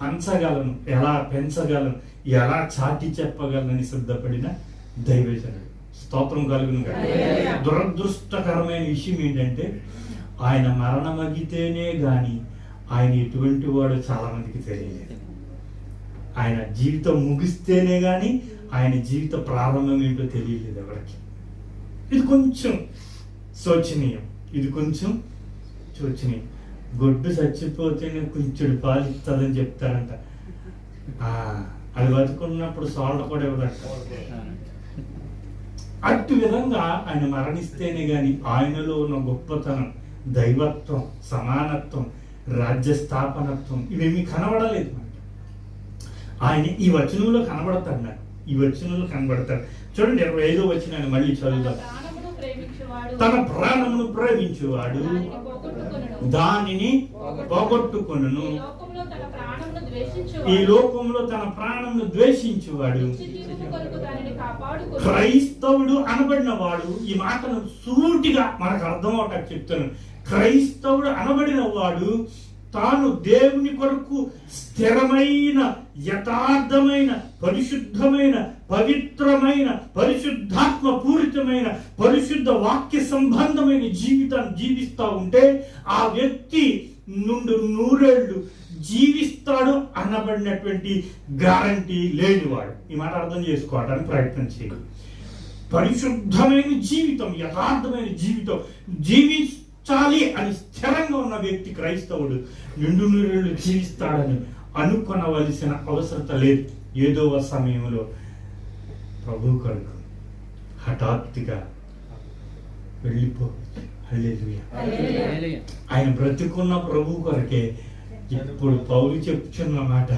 పంచగలను, ఎలా పెంచగలను, ఎలా చాటి చెప్పగలనని సిద్ధపడిన దైవజనుడు. స్తోత్రం కలుగును గాక. దురదృష్టకరమైన విషయం ఏంటంటే, ఆయన మరణమగితేనే గాని ఆయన ఎటువంటి వాడు చాలా మందికి తెలియలేదు. ఆయన జీవితం ముగిస్తేనే గాని ఆయన జీవిత ప్రారంభం ఏంటో తెలియలేదు ఎవరికి. ఇది కొంచెం శోచనీయం, ఇది కొంచెం శోచనీయం. గొడ్డు చచ్చిపోతేనే కొంచెం పాలు ఇస్తుందని చెప్తారంట. అది బతుకున్నప్పుడు సోళ్ళ కూడా ఇవ్వదంట. అటు విధంగా ఆయన మరణిస్తేనే గాని ఆయనలో ఉన్న గొప్పతనం, దైవత్వం, సమానత్వం, రాజ్య స్థాపనత్వం ఇవేమీ కనబడలేదు. ఆయన ఈ వచనంలో కనబడతాడు. నాకు ఈ వచనంలో కనబడతాడు. చూడండి 25వ వచనాన్ని మళ్ళీ చదువుదాం. తన ప్రాణమును ప్రేమించేవాడు దానిని పోగొట్టుకొనును, ఈ లోకంలో తన ప్రాణమును ద్వేషించేవాడు. క్రైస్తవుడు అనబడిన వాడు, ఈ మాటను సూటిగా మనకు అర్థం అవటానికి చెప్తాను. క్రైస్తవుడు అనబడిన వాడు తాను దేవుని కొరకు స్థిరమైన, యథార్థమైన, పరిశుద్ధమైన, పవిత్రమైన, పరిశుద్ధాత్మ పూరితమైన, పరిశుద్ధ వాక్య సంబంధమైన జీవితాన్ని జీవిస్తూ ఉంటే ఆ వ్యక్తి నుండి 100 ఏళ్ళు జీవిస్తాడు అనబడినటువంటి గ్యారంటీ లేనివాడు. ఈ మాట అర్థం చేసుకోవడానికి ప్రయత్నం చేయండి. పరిశుద్ధమైన జీవితం, యథార్థమైన జీవితం జీవించాలి అని స్థిరంగా ఉన్న వ్యక్తి క్రైస్తవుడు 100 ఏళ్ళు జీవిస్తాడని అనుకొనవలసిన అవసరత లేదు. ఏదో ఒక సమయంలో ప్రభు కొరకు హఠాత్తుగా వెళ్ళిపోవచ్చు. హల్లెలూయా. ఆయన బ్రతికున్న ప్రభు కొరకే ఇప్పుడు పౌలు చెప్తున్న మాట,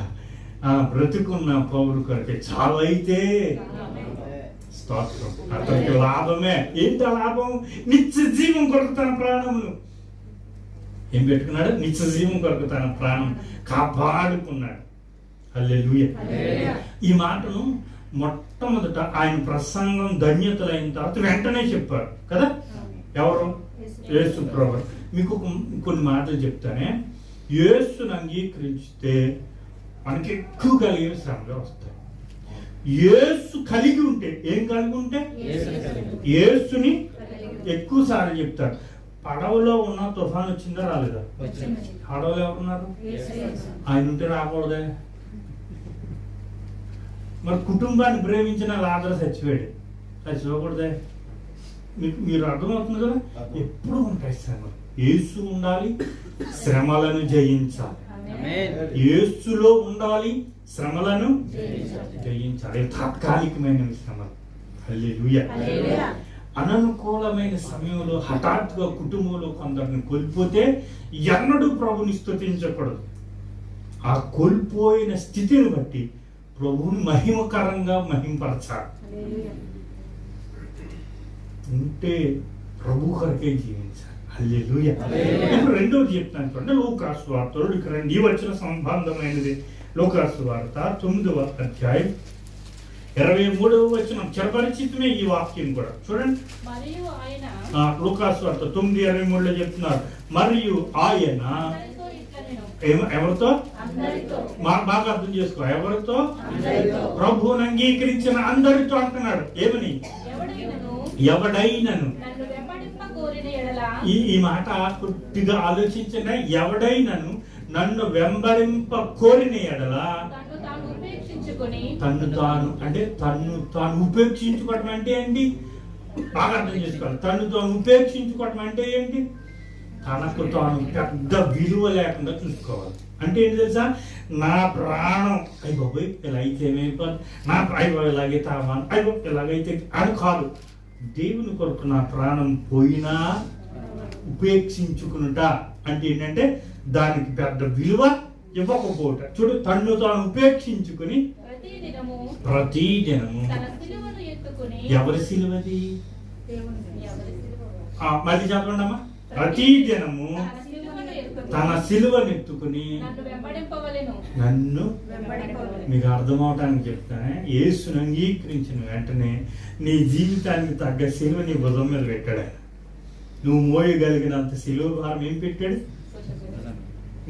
బ్రతికున్న పౌలు కొరకే చావైతే స్తోత్రం. అతనికి లాభమే. ఏంటి లాభం? నిత్య జీవం కొరకు తన ప్రాణమును ఏం పెట్టుకున్నాడు? నిత్య జీవం కొరకు తన ప్రాణం కాపాడుకున్నాడు. హల్లెలూయా. ఈ మాటను మొట్టమొదట ఆయన ప్రసంగం ధన్యతలైన తర్వాత వెంటనే చెప్పారు కదా. ఎవరు? యేసు ప్రభు. మీకు కొన్ని మాటలు చెప్తానే. యేసును అంగీకరిస్తే మనకి ఎక్కువ కలిగే శ్రమలు వస్తాయి. యేసు కలిగి ఉంటే, ఏం కలిగి ఉంటే? యేసుని ఎక్కువ సార్లు చెప్తారు. పడవలో ఉన్న తుఫాన్ వచ్చిందా రాలేదా? పడవలో ఎవరున్నారు? ఆయన ఉంటే రాకూడదే. మరి కుటుంబాన్ని ప్రేమించిన లాజరు చచ్చిపోకూడదే. మీరు అర్థమవుతుంది కదా. ఎప్పుడు ఉంటాయి శ్రమలు. యేసు ఉండాలి, శ్రమలను జయించాలి. యేసులో ఉండాలి, శ్రమలను జయించాలి. తాత్కాలికమైన శ్రమలు. హల్లెలూయా. అననుకూలమైన సమయంలో హఠాత్తుగా కుటుంబంలో కొందరిని కోల్పోతే ఎన్నడూ ప్రభుని స్తుతించకూడదు. ఆ కోల్పోయిన స్థితిని బట్టి ప్రభువుని మహిమకరంగా మహింపరచాలి. ఉంటే ప్రభు కొరకే జీవించాలి. హల్లెలూయా. ఇప్పుడు రెండోది చెప్తాను చూడండి. లూకాసు వార్తలో ఇక్కడ ఈ వచ్చిన సంబంధమైనది. లూకాసు వార్త 9వ అధ్యాయం 23వ వచనం. చిరపరిచితమే ఈ వాక్యం కూడా చూడండి. లూకాసు వార్త 9:23లో చెప్తున్నారు. మరియు ఆయన ఎవరితో? అందరితో. బాగా అర్థం చేసుకో. ఎవరితో? అందరితో. ప్రభువుని అంగీకరించిన అందరితో అంటున్నాడు. ఏమని? ఎవడైనను. నన్ను వెంబడింప కోరిన ఎడల. ఈ మాట కొద్దిగా ఆలోచించిన. ఎవడైనను నన్ను వెంబడింప కోరిన ఎడల తన్ను తాను ఉపేక్షించుకొని. తన్ను తాను అంటే తన్ను తాను ఉపేక్షించుకోవటం అంటే ఏంటి? బాగా అర్థం చేసుకోవాలి. తన్ను తాను ఉపేక్షించుకోవటం అంటే ఏంటి? తనకు తాను పెద్ద విలువ లేకుండా చూసుకోవాలి. అంటే ఏంటి తెలుసా? నా ప్రాణం అయ్యి బాబోయ్ ఇలా అయితే ఏమైపోదు, నా అయ్యో ఇలాగైతే అయ్యో ఇలాగైతే అని కాదు. దేవుని కొరకు నా ప్రాణం పోయినా ఉపేక్షించుకునుట అంటే ఏంటంటే దానికి పెద్ద విలువ ఇవ్వకపోట. చూడు, తన్ను తాను ఉపేక్షించుకుని ప్రతి దినము. ఎవరి సిలువది? మళ్ళీ చెప్పండి అమ్మా. ప్రతి దినము తన సిలువనెత్తుకుని నన్ను. మీకు అర్థమవటానికి చెప్తానే, యేసును అంగీకరించిన వెంటనే నీ జీవితానికి తగ్గ సిలువ నీ భుజం మీద పెట్టాడు. నువ్వు మోయగలిగినంత సిలువ భారం ఏం పెట్టాడు?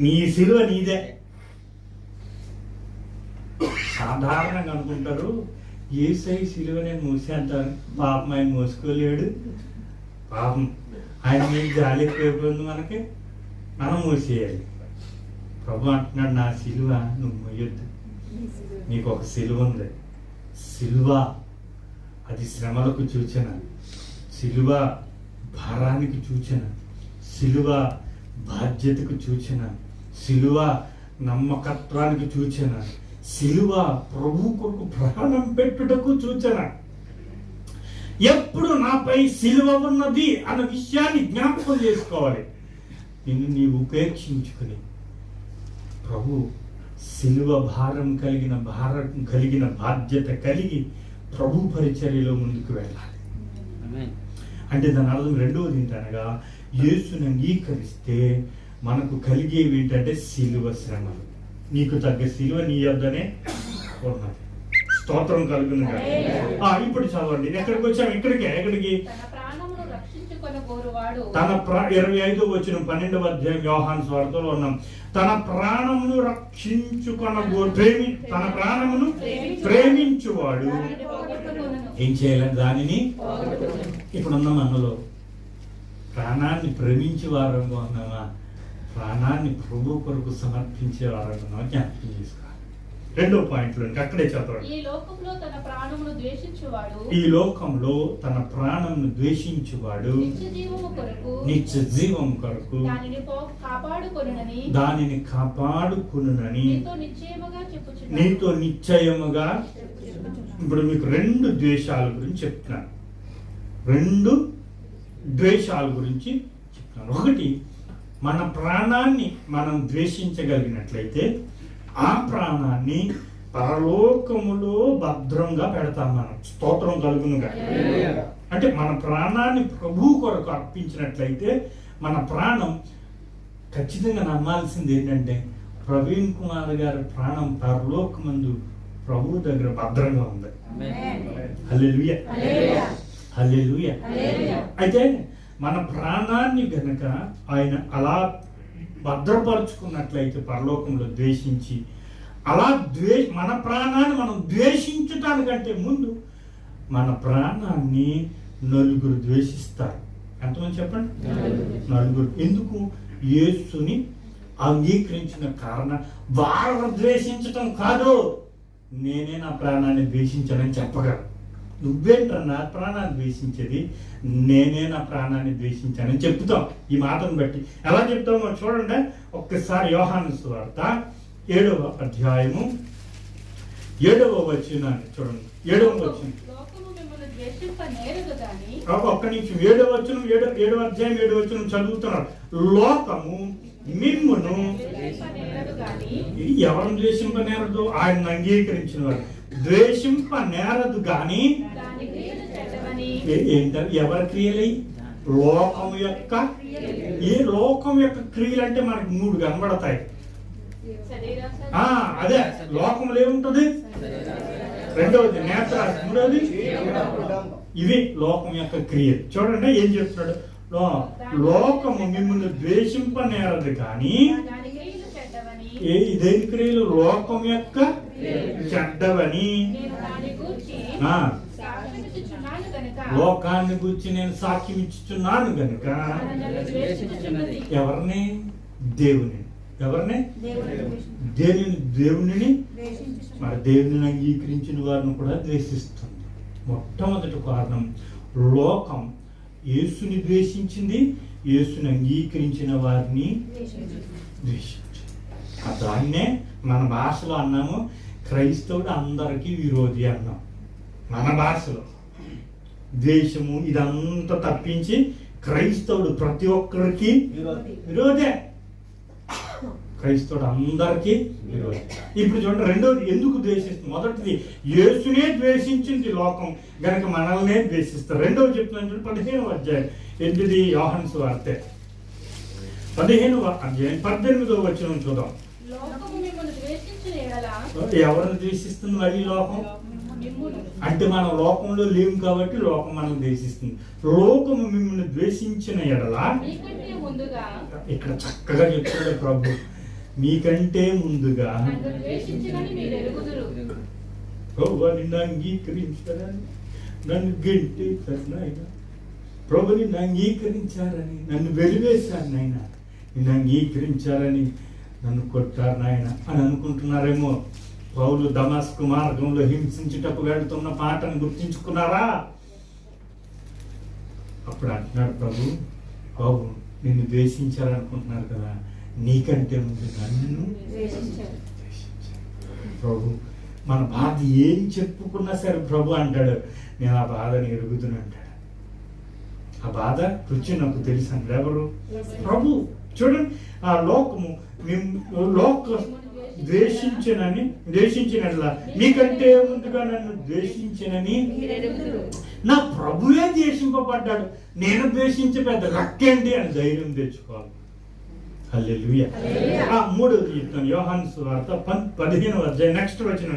నీ సిలువ నీదే. సాధారణంగా అనుకుంటారు యేసై సిలువ నేను మోసేంటాను. పాపం ఆయన మోసుకోలేడు, పాపం ఆయన మీద జాలి ఎక్కువైపోయింది మనకి, మనం మోసేయాలి. ప్రభు అంటున్నాడు, నా సిలువ నువ్వు మోయొద్దు, నీకు ఒక సిలువ ఉంది. సిలువ అది శ్రమలకు సూచన, సిలువ భారానికి సూచన, సిలువ బాధ్యతకు సూచన, సిలువ నమ్మకత్వానికి సూచన, సిలువ ప్రభు కొరకు ప్రాణం పెట్టుటకు సూచన. ఎప్పుడు నాపై సిలువ ఉన్నది అన్న విషయాన్ని జ్ఞాపకం చేసుకోవాలి. నిన్ను నీవు ఉపేక్షించుకుని ప్రభు సిలువ భారం కలిగిన బాధ్యత కలిగి ప్రభు పరిచర్యలో ముందుకు వెళ్ళాలి. అంటే దాని అర్థం రెండవది ఏంటనగా, యేసుని అంగీకరిస్తే మనకు కలిగేవి ఏంటంటే సిలువ శ్రమలు. నీకు తగ్గ సిలువ నీ యొద్దనే ఉన్నది. స్తోత్రం కలుగును గాక. ఇప్పుడు చదవండి, ఎక్కడికి వచ్చాము? ఎక్కడికి? తన 25వ వచనం 12వ అధ్యాయం యోహాను సువార్తలో ఉన్నాం. తన ప్రాణమును తన ప్రాణమును ప్రేమించువాడు ఏం చేయాలని దానిని. ఇప్పుడున్న మనలో ప్రాణాన్ని ప్రేమించే వారంగా ఉన్నామా? ప్రాణాన్ని ప్రభు కొరకు సమర్పించే వారంగా ఉన్నామా? జ్ఞాపకం చేసుకోవాలి. రెండో పాయింట్లో అక్కడే చదవండి. ఈ లోకంలో తన ప్రాణమును ద్వేషించువాడు నిత్య జీవము కొరకు దానిని కాపాడుకొనునని నీతో నిశ్చయముగా. ఇప్పుడు మీకు రెండు ద్వేషాల గురించి చెప్తున్నాను. ఒకటి, మన ప్రాణాన్ని మనం ద్వేషించగలిగినట్లయితే ఆ ప్రాణాన్ని పరలోకములో భద్రంగా పెడతాం మనం. స్తోత్రం కలుగునుగా. అంటే మన ప్రాణాన్ని ప్రభు కొరకు అర్పించినట్లయితే మన ప్రాణం ఖచ్చితంగా నమ్మాల్సింది ఏంటంటే ప్రవీణ్ కుమార్ గారి ప్రాణం పరలోకమందు ప్రభు దగ్గర భద్రంగా ఉంది. హల్లెలూయా, హల్లెలూయా. అయితే మన ప్రాణాన్ని గనక ఆయన అలా భద్రపరుచుకున్నట్లయితే పరలోకంలో ద్వేషించి, అలా మన ప్రాణాన్ని మనం ద్వేషించటానికంటే ముందు మన ప్రాణాన్ని నలుగురు ద్వేషిస్తారు. ఎంతమంది చెప్పండి? నలుగురు. ఎందుకు? యేసుని అంగీకరించిన కారణం. వారు ద్వేషించటం కాదు, నేనే నా ప్రాణాన్ని ద్వేషించానని చెప్పగలను. నువ్వేంటన్నా నా ప్రాణాన్ని ద్వేషించేది? నేనే నా ప్రాణాన్ని ద్వేషించానని చెప్తాం. ఈ మాటను బట్టి ఎలా చెప్తామో చూడండి. ఒక్కసారి యోహాను సువార్త 7వ అధ్యాయము 7వ వచనాన్ని చూడండి. 7వ వచనం ఒక్క నిమిషం. 7వ వచనం 7వ అధ్యాయం 7వ వచనం చదువుతున్నారు. లోకము మిమ్మును ఎవరిని ద్వేషింపనేరదు? ఆయన అంగీకరించిన వారు ద్వేషింపనేరదు గాని ఏంటంటే ఎవరి క్రియలై? లోకము యొక్క. ఈ లోకం యొక్క క్రియలు అంటే మనకు 3 కనబడతాయి. అదే లోకంలో ఏముంటది? రెండవది నేత్ర, మూడవది ఇవి లోకం యొక్క క్రియలు. చూడండి ఏం చెప్తున్నాడు. లోకము మిమ్మల్ని ద్వేషింపనేరదు కానీ ఇదేని క్రియలు? లోకం యొక్క చెడ్డవని. నేను దాని గూర్చి ఆ, సాక్ష్యమిచ్చుచున్నాను గనుక లోకాన్ని గురించి నేను సాక్ష్యం ఇచ్చుచున్నాను గనుక. నన్ను ద్వేషించుచున్నది. ఎవరిని? దేవుని. ఎవరిని? దేవుని. మరి దేవుని అంగీకరించిన వారిని కూడా ద్వేషిస్తుంది. మొట్టమొదటి కారణం, లోకం యేసుని ద్వేషించింది, యేసుని అంగీకరించిన వారిని ద్వేషించింది. దాన్నే మన భాషలో అన్నాము, క్రైస్తవుడు అందరికీ విరోధి అన్నాం. మన భాషలో ద్వేషము ఇదంతా తప్పించి క్రైస్తవుడు ప్రతి ఒక్కరికి విరోధే. క్రైస్తవుడు అందరికీ విరోధి. ఇప్పుడు చూడండి, రెండోది ఎందుకు ద్వేషిస్తుంది? మొదటిది, యేసునే ద్వేషించింది లోకం గనక మనల్నే ద్వేషిస్తారు. రెండోది చెప్తున్నాను చూడండి, 15వ అధ్యాయం 8 యోహాను సువార్త 15వ అధ్యాయం 18వ వచనం చూద్దాం. లోకము మిమ్మును ద్వేషించిన ఎడల ఎవరిని ద్వేషిస్తుంది మళ్ళీ లోకం? మిమ్మును అంటే మనం లోకంలో లేము కాబట్టి లోకం మనం ద్వేషిస్తుంది. లోకము మిమ్మల్ని ద్వేషించిన ఎడల, మీకంటే ముందుగా ఇక్కడ చక్కగా చెప్తున్నాడు ప్రభు, మీకంటే ముందుగా నన్ను ద్వేషించినని మీరు ఎరుగుదురు. ప్రభు నిన్ను అంగీకరించారని నన్ను గెంటేశారు నాయన. ప్రభు నిన్ను అంగీకరించారని నన్ను వెలివేశారు నాయన. నిన్ను అంగీకరించారని నన్ను కొట్టారు నాయన అని అనుకుంటున్నారేమో. పౌలు దమస్కు మార్గంలో హింసించుటకు వెళ్తున్న పాటను గుర్తించుకున్నారా? అప్పుడు అంటున్నాడు ప్రభు, బాబు నిన్ను ద్వేషించారనుకుంటున్నారు కదా, నీకంటే ముందు నన్ను ద్వేషించారు. ప్రభు మన బాధ ఏం చెప్పుకున్నా సరే ప్రభు అంటాడు, నేను ఆ బాధని ఎరుగుతున్నా అంటాడు. ఆ బాధ రుచి నాకు తెలుసు అంటాడు. ఎవరు? ప్రభు. చూడండి, ఆ లోకము లోక ద్వేషించినట్లా మీకంటే ముందుగా నన్ను ద్వేషించినని నా ప్రభువే ద్వేషింపబడ్డాడు, నేను ద్వేషించే పెద్ద లక్కేంటి అని ధైర్యం తెచ్చుకోవాలి. హల్లెలూయా. మూడోది చెప్తాను, యోహాను సువార్త 15వ అధ్యాయం నెక్స్ట్ వచ్చిన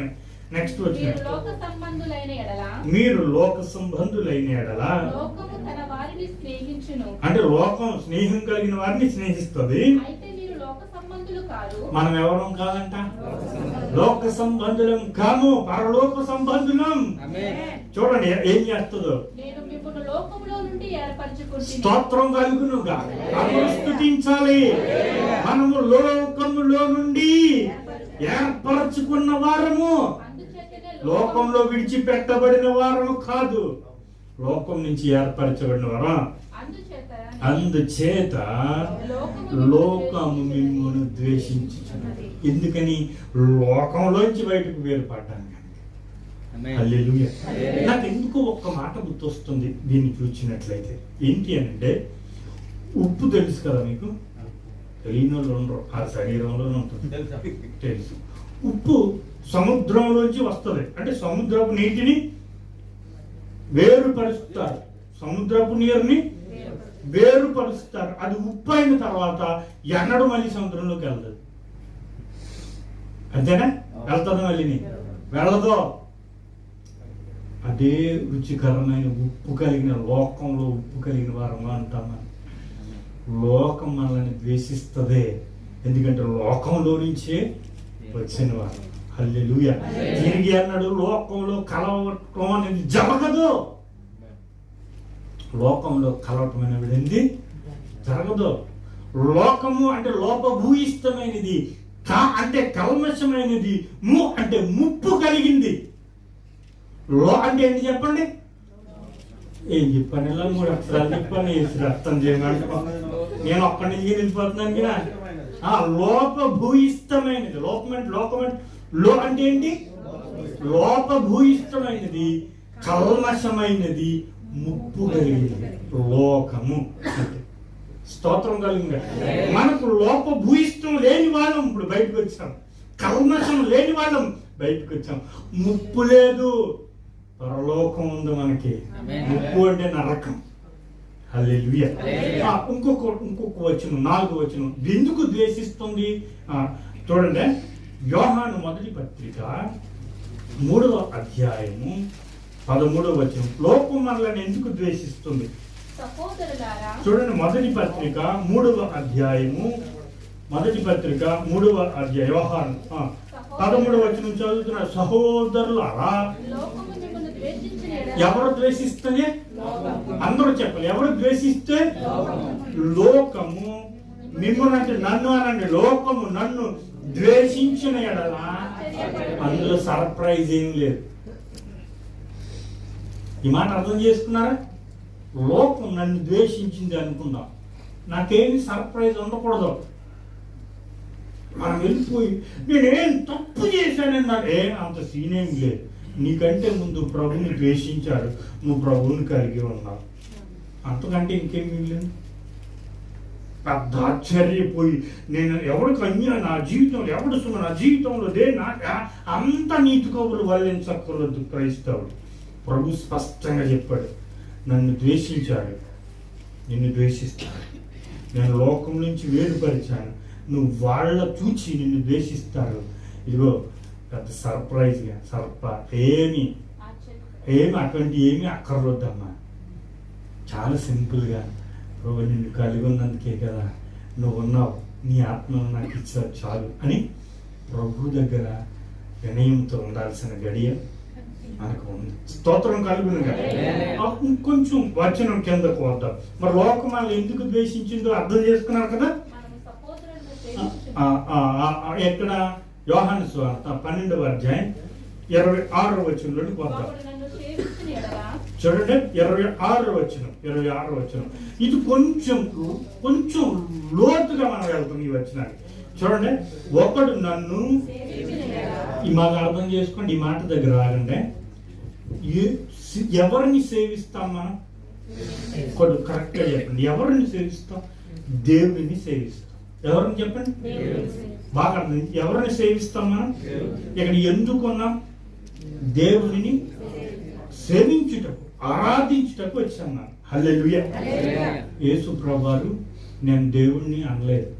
మీరు లోక సంబంధులైన ఎడల మీరు లోక సంబంధులైన ఎడల, లోకము తన వారిని స్నేహించును. అంటే లోకం స్నేహం కలిగిన వారిని స్నేహిస్తుంది. అయితే మీరు లోక సంబంధులు కాదు. మనం ఎవరం కాదంట, లోక సంబంధులం కాము, పరలోక సంబంధులం. చూడండి ఏం చేస్తుందో. నేను మిమ్మల్ని లోకములో నుండి ఏర్పరచుకుంటున్నాను. స్తోత్రం కలుగునుగా, స్తుతించాలి. మనము లోకములో నుండి ఏర్పరచుకున్న వారము, అందుచేతనే లోకంలో విడిచిపెట్టబడిన వారము కాదు, లోకం నుంచి ఏర్పరచబడిన వారు. అందుచేత లోకము మిమ్మల్ని ద్వేషించుచున్నది. ఎందుకని? లోకంలోంచి బయటకు వేరుపడ్డాను. హల్లెలూయా. నాకు ఎందుకు ఒక్క మాట గుర్తొస్తుంది దీన్ని చూసినట్లయితే. ఏంటి అంటే, ఉప్పు తెలుసు కదా మీకు, తెలియని వాళ్ళు ఉండరు, ఆ శరీరంలోనే ఉంటుంది. తెలుసు. ఉప్పు సముద్రంలోంచి వస్తుంది, అంటే సముద్రపు నీటిని వేరుపరుస్తారు, సముద్రపు నీరుని వేరుపరుస్తారు. అది ఉప్పు అయిన తర్వాత ఎన్నడూ మళ్ళీ సముద్రంలోకి వెళ్తుంది. అంతేనా? వెళ్తుంది మళ్ళీ? వెళ్ళదు. అదే రుచికరమైన ఉప్పు కలిగిన లోకంలో ఉప్పు కలిగిన వారమా అంటాం మనం. లోకం మనల్ని ద్వేషిస్తుంది, ఎందుకంటే లోకంలో నుంచే వచ్చిన వారు. హల్లెలూయా. తిరిగి అన్నాడు, లోకంలో కలవటం అనేది జరగదు. లోకంలో కలవటం అనేది జరగదు. లోకము అంటే లోపభూయిష్టమైనది, అంటే కల్మషమైనది, అంటే ముప్పు కలిగింది. అంటే ఏంటి చెప్పండి? ఏం చెప్పాను? ఇలా 3 అక్షరాలు చెప్పాను, అర్థం చేయమంటే నేను ఒక్కడి నుంచి వెళ్ళిపోతున్నాను కదా. లోపభూయిష్టమైనది. లో అంటే ఏంటి? లోపభూయిష్టమైనది, కల్మషమైనది, ముప్పు కలిగింది. లోకము అంటే స్తోత్రం కలిగింది. మనకు లోపభూయిష్టం లేని వాళ్ళం ఇప్పుడు బయటకు వచ్చాం, కల్మషం లేని వాళ్ళం బయటకు వచ్చాం. ముప్పు లేదు, పరలోకం ఉంది మనకి. ముప్పు అంటే నరకం. హల్లెలూయా. ఇంకొక వచనం, 4వ వచనం ఎందుకు ద్వేషిస్తుంది చూడండి. యోహాను మొదటి పత్రిక 3వ అధ్యాయము 13వ వచనం. లోకం మనల్ని ఎందుకు ద్వేషిస్తుంది? సహోదరులారా, చూడండి, మొదటి పత్రిక 3వ అధ్యాయము మొదటి పత్రిక 3వ అధ్యాయం యోహాను 13వ వచనం చదువుతున్న సహోదరులారా, లోకము మిమ్మల్ని ద్వేషించిన ఎడల ఎవరు ద్వేషిస్తేనే అందరూ చెప్పాలి. ఎవరు ద్వేషిస్తే లోకము మిమ్మల్ని, అంటే నన్ను అనండి, లోకము నన్ను ద్వేషించిన ఎడల అందులో సర్ప్రైజ్ ఏం లేదు. ఈ మాట అర్థం చేసుకున్నారా? లోకం నన్ను ద్వేషించింది అనుకుందాం, నాకేమి సర్ప్రైజ్ ఉండకూడదు. మనం వెళ్ళిపోయి నేనేం తప్పు చేశానన్నాడు, అంత సీన్ ఏం లేదు. నీకంటే ముందు ప్రభుని ద్వేషించాడు, నువ్వు ప్రభువుని కలిగి ఉన్నావు, అంతకంటే ఇంకేం మిగిలింది? పెద్ద ఆశ్చర్యపోయి నేను ఎవరికి అన్యాయం, నా జీవితంలో ఎవడు సుమ, నా జీవితంలో అంత నీతి కబులు వల్లించక్కర్లేదు క్రైస్తవుడు. ప్రభు స్పష్టంగా చెప్పాడు, నన్ను ద్వేషించాడు, నిన్ను ద్వేషిస్తాడు. నేను లోకం నుంచి వేరుపరిచాను, నువ్వు వాళ్ళ చూచి నిన్ను ద్వేషిస్తారు. ఇదిగో పెద్ద సర్ప్రైజ్గా ఏమి అటువంటి ఏమీ అక్కర్లొద్దమ్మా. చాలా సింపుల్గా, ప్రభు నిన్ను కలిగి ఉన్నందుకే కదా నువ్వు ఉన్నావు, నీ ఆత్మను నాకు ఇచ్చావు చాలు అని ప్రభు దగ్గర వినయంతో ఉండాల్సిన గడియ మనకు ఉంది. స్తోత్రం కలుగును కదా. కొంచెం వచనం కిందకు వద్దాం. మరి లోకం మనల్ని ఎందుకు ద్వేషించిందో అర్థం చేసుకున్నారు కదా. ఎక్కడ? యోహాను సువార్త 12వ అధ్యాయం 26వ వచనంలోకి వద్దాం. చూడండి, 26వ వచనం. ఇది కొంచెం లోతుగా మనం వెళ్తాం ఈ వచనాన్ని. చూడండి, ఒకడు నన్ను, ఈ మాట అర్థం చేసుకోండి, ఈ మాట దగ్గర రాగండి. ఎవరిని సేవిస్తాం మనం? ఒకడు కరెక్ట్గా చెప్పండి, ఎవరిని సేవిస్తాం? దేవుడిని సేవిస్తాం. ఎవరిని చెప్పండి? బాగా ఎవరిని సేవిస్తాం మనం? ఇక్కడ ఎందుకున్నాం? దేవుడిని సేవించుటకు, ఆరాధించుటకు వచ్చాం మనం. హల్లెలూయా. యేసు ప్రభువారు నేను దేవుడిని అనలేదు,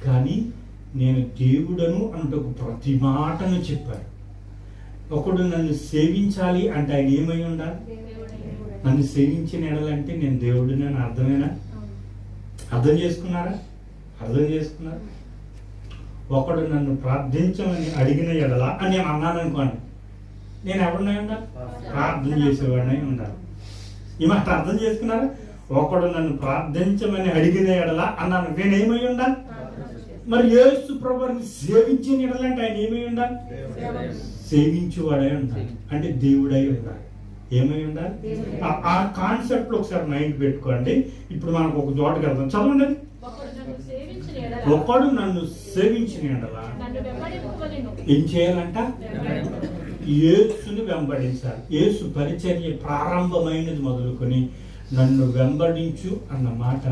కానీ నేను దేవుడను అంటకు ప్రతి మాటను చెప్పాడు. ఒకడు నన్ను సేవించాలి అంటే ఆయన ఏమై ఉండాలి? నన్ను సేవించిన ఎడలంటే నేను దేవుడిని అని అర్థమేనా? అర్థం చేసుకున్నారా? ఒకడు నన్ను ప్రార్థించమని అడిగిన ఎడల అని నేను అన్నాను అనుకోండి, నేను ఎవరినై ఉండాలి? ప్రార్థన చేసేవాడినై ఉండాలి. ఈ మాట అర్థం చేసుకున్నారా? ఒకడు నన్ను ప్రార్థించమని అడిగిన ఎడల అన్నాను, నేనేమై ఉండాలి? మరి యేసు ప్రభువుని సేవించిన ఎడలంటే ఆయన ఏమై ఉండాలి? సేవించువాడై ఉండాలి, అంటే దేవుడై ఉండాలి. ఏమై ఉండాలి? ఆ కాన్సెప్ట్ లో ఒకసారి మైండ్ పెట్టుకోండి. ఇప్పుడు మనకు ఒక చోటకి వెళ్తాం, చదవండి. ఒకడు నన్ను సేవించిన ఎడల ఏం చేయాలంట? యేసుని వెంబడించాలి. యేసు పరిచర్య ప్రారంభమైనది మొదలుకొని నన్ను వెంబడించు అన్న మాట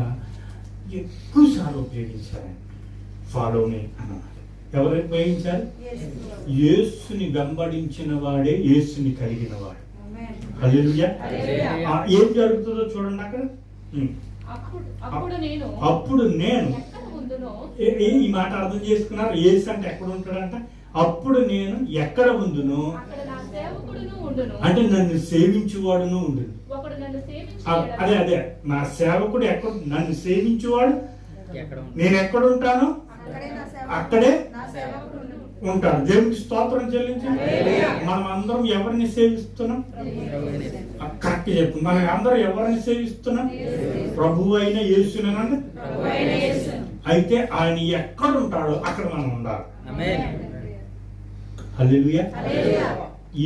ఎక్కువసార్లు ఉపయోగించాలి. ఫాలో మీ అన్నమాట. ఎవరు ఉపయోగించాలి? యేసుని వెంబడించిన వాడే యేసుని కలిగిన వాడు. హల్లెలూయా. ఏం జరుగుతుందో చూడండి అక్కడ. అప్పుడు నేను, ఈ మాట అర్థం చేసుకున్నారు. యేసు అంటే ఎక్కడ ఉంటాడంట? అప్పుడు నేను ఎక్కడ ఉండును అంటే నన్ను సేవించువాడును ఉండును. అదే నా సేవకుడు ఎక్కడ, నన్ను సేవించువాడు నేను ఎక్కడ ఉంటాను అక్కడే ఉంటాడు. దేవునికి స్తోత్రం చెల్లించండి. మనం అందరం ఎవరిని సేవిస్తున్నాం? కరెక్ట్ చెప్పు. మనం అందరం ఎవరిని సేవిస్తున్నాం? ప్రభువు అయిన యేసునేనండి. అయితే ఆయన ఎక్కడ ఉంటాడో అక్కడ మనం ఉండాలి. హల్లెలూయా.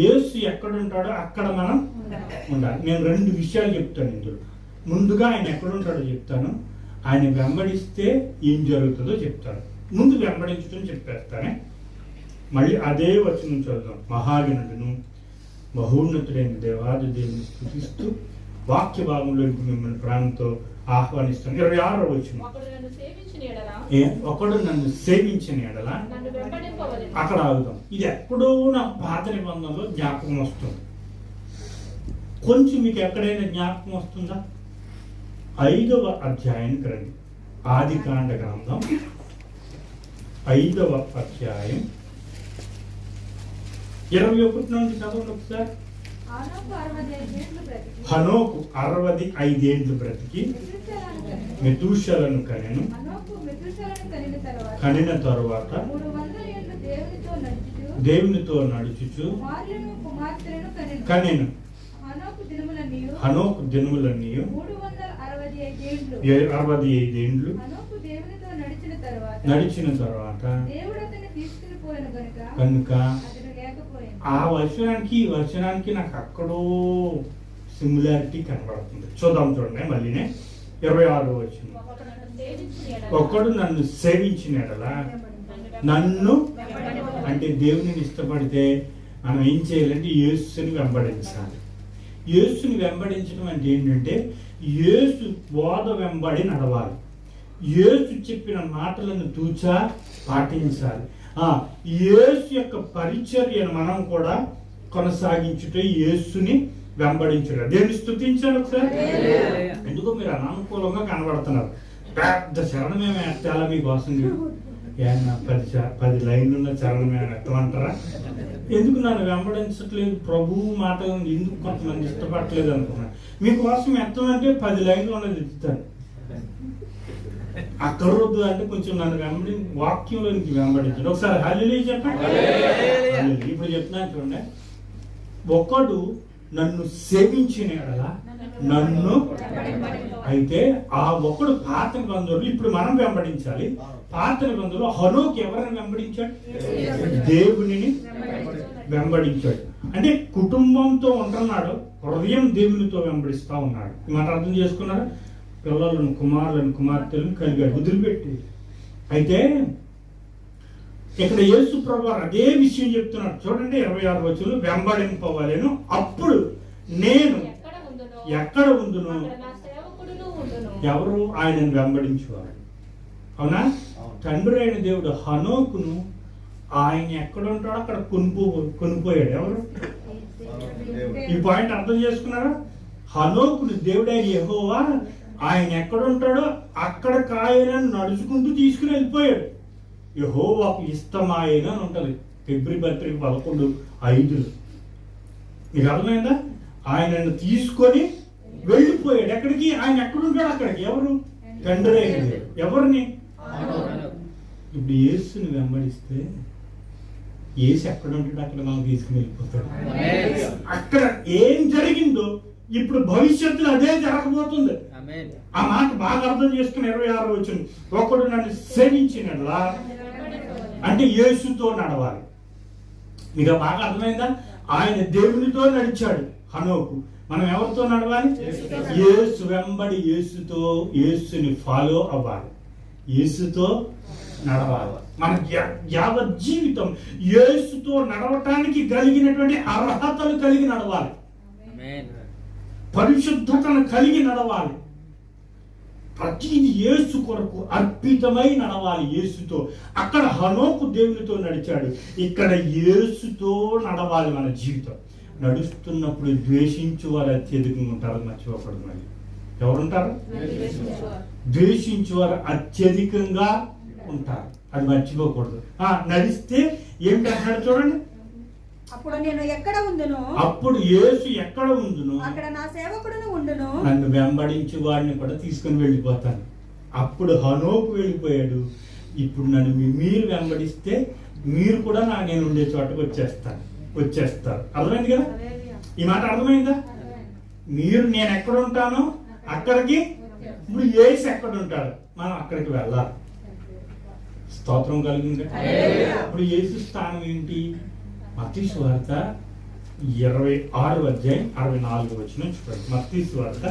యేసు ఎక్కడ ఉంటాడో అక్కడ మనం ఉండాలి. నేను 2 విషయాలు చెప్తాను ఇందులో. ముందుగా ఆయన ఎక్కడ ఉంటాడో చెప్తాను, ఆయన వెంబడిస్తే ఏం జరుగుతుందో చెప్తాను. ముందు వెంబడించడం చెప్పేస్తానే, మళ్ళీ అదే వచనం చదువుతాం. మహాగణుడును మహోన్నతుడైన దేవాది దేవుని స్తుతిస్తూ వాక్య భాగంలోకి మిమ్మల్ని ప్రాణంతో ఆహ్వానిస్తాను. 26వ వచనం. ఒకడు నన్ను సేవించిన ఎడల, అక్కడ ఆగుతాం. ఇది ఎక్కడో నా పాత నిబంధనలో జ్ఞాపకం వస్తుంది. కొంచెం మీకు ఎక్కడైనా జ్ఞాపకం వస్తుందా? 5వ అధ్యాయానికి రండి. ఆదికాండ గ్రంథం 5వ అధ్యాయం 21 నుండి చదవండి ఒకసారి. హనోకు 65 ఏళ్ళు బ్రతికి మెతూషలను కనెను. మెతూషలను కనిన తరువాత 300 ఏళ్ళు దేవునితో నడుచుచు కుమారులను కుమార్తెలను కనెను. హనోకు దినములన్నీ 365 ఏండ్లు హనోకు దేవునితో నడిచిన తర్వాత దేవుడు అతన్ని తీసుకుపోయిన కనుక అతను లేకపోయాను. ఆ వచనానికి ఈ వచనానికి నాకు అక్కడో సిమిలారిటీ కనబడుతుంది. చూద్దాం చూడండి మళ్ళీనే 26వ వచనం. ఒకడు నన్ను సేవించిన ఎడలా నన్ను అంటే దేవుని ఇష్టపడితే మనం ఏం చేయాలంటే యేసుని వెంబడించాలి. యేసుని వెంబడించడం అంటే ఏంటంటే యేసు బోధ వెంబడి నడవాలి. యేసు చెప్పిన మాటలను తూచా పాటించాలి. యేసు యొక్క పరిచర్యను మనం కూడా కొనసాగించుట యేసుని వెంబడించుట. దేవుని స్తుతించాలి ఒకసారి. ఎందుకో మీరు అనానుకూలంగా కనబడుతున్నారు. పెద్ద చరణమేమో ఎత్తాలా మీకోసం. ఏమన్నా 10 లైన్లు ఉన్న చరణమేమో ఎత్తమంటారా? ఎందుకు నన్ను వెంబడించట్లేదు ప్రభువు మాటలను ఎందుకు కొంతమంది ఇష్టపడట్లేదు అనుకున్నాను. మీకోసం ఎత్తమంటే 10 లైన్లు ఉన్నది ఎత్తుతాను. అక్కర్రొద్దు అంటే కొంచెం నన్ను వాక్యంలోనికి వెంబడించండి. ఒకసారి హల్లెలూయా చెప్పండి. ఇప్పుడు చెప్తున్నాను చూడండి. ఒకడు నన్ను సేవించిన ఎడల నన్ను అయితే ఆ ఒకడు పాత నిబంధనలు ఇప్పుడు మనం వెంబడించాలి. పాత నిబంధనలు హనోకు ఎవరిని వెంబడించాడు? దేవుని వెంబడించాడు. అంటే కుటుంబంతో ఉంటున్నాడు, హృదయం దేవునితో వెంబడిస్తా ఉన్నాడు. ఈ మాట అర్థం చేసుకున్నారా? పిల్లలను కుమారులను కుమార్తెలను కలిగాడు, వదిలిపెట్టి. అయితే ఇక్కడ యేసు ప్రభువు అదే విషయం చెప్తున్నాడు చూడండి. 26వ వచనం, వెంబడింపవలెను అప్పుడు నేను ఎక్కడ ఉందును. ఎవరు? ఆయనను వెంబడించేవాడు. అవునా? తండ్రి అయిన దేవుడు హనోకును ఆయన ఎక్కడ ఉంటాడో అక్కడ కొనిపోయాడు. ఎవరు? ఈ పాయింట్ అర్థం చేసుకున్నారా? హనోకును దేవుడైన యెహోవా ఆయన ఎక్కడ ఉంటాడో అక్కడ కాయలను నడుచుకుంటూ తీసుకుని వెళ్ళిపోయాడు. యెహోవాకు ఇష్టమాయన అని ఉంటుంది ఫిబ్రవరి 11:5. మీకు అర్థమైందా? ఆయనను తీసుకొని వెళ్ళిపోయాడు. ఎక్కడికి? ఆయన ఎక్కడుంటాడు అక్కడికి. ఎవరు? తండ్రి అయినది. ఎవరిని? ఇప్పుడు యేసుని వెంబడిస్తే యేసు ఎక్కడ ఉంటాడో అక్కడ మనం తీసుకుని వెళ్ళిపోతాడు. అక్కడ ఏం జరిగిందో ఇప్పుడు భవిష్యత్తులో అదే జరగబోతుంది. ఆ మాట బాగా అర్థం చేసుకుని 26వ వచనం, ఒకడు నన్ను సేవించినట్లా అంటే యేసుతో నడవాలి. మీకు బాగా అర్థమైందా? ఆయన దేవునితో నడిచాడు హనోకు. మనం ఎవరితో నడవాలి? యేసు వెంబడి యేసుని ఫాలో అవ్వాలి, యేసుతో నడవాలి. మన యావత్ జీవితం యేసుతో నడవటానికి కలిగినటువంటి అర్హతలు కలిగి నడవాలి, పరిశుద్ధతను కలిగి నడవాలి. ప్రతిది యేసు కొరకు అర్పితమై నడవాలి యేసుతో. అక్కడ హనోకు దేవునితో నడిచాడు, ఇక్కడ యేసుతో నడవాలి మన జీవితం. నడుస్తున్నప్పుడు ద్వేషించు వారు అత్యధికంగా ఉంటారు, మర్చిపోకూడదు. మళ్ళీ ఎవరుంటారు? ద్వేషించు వారు అత్యధికంగా ఉంటారు, అది మర్చిపోకూడదు. నడిస్తే ఏమిటి అన్నాడు చూడండి. అప్పుడు నేను ఎక్కడ ఉండును, అప్పుడు యేసు ఎక్కడ ఉండును అక్కడ నా సేవకుడును ఉండును. నన్ను వెంబడించి వాడిని కూడా తీసుకుని వెళ్ళిపోతాను. అప్పుడు హనోకు వెళ్ళిపోయాడు. ఇప్పుడు నన్ను మీరు వెంబడిస్తే మీరు కూడా నేను ఉండే చోటకు వచ్చేస్తారు. అర్థమైంది కదా? ఈ మాట అర్థమైందా? మీరు నేను ఎక్కడ ఉంటానో అక్కడికి ఇప్పుడు యేసు ఎక్కడ ఉంటాడు మనం అక్కడికి వెళ్ళాలి. స్తోత్రం కలిగింది. ఇప్పుడు యేసు స్థానం ఏంటి? మత్తయి సువార్త 26:64 చూడండి. మత్తయి సువార్త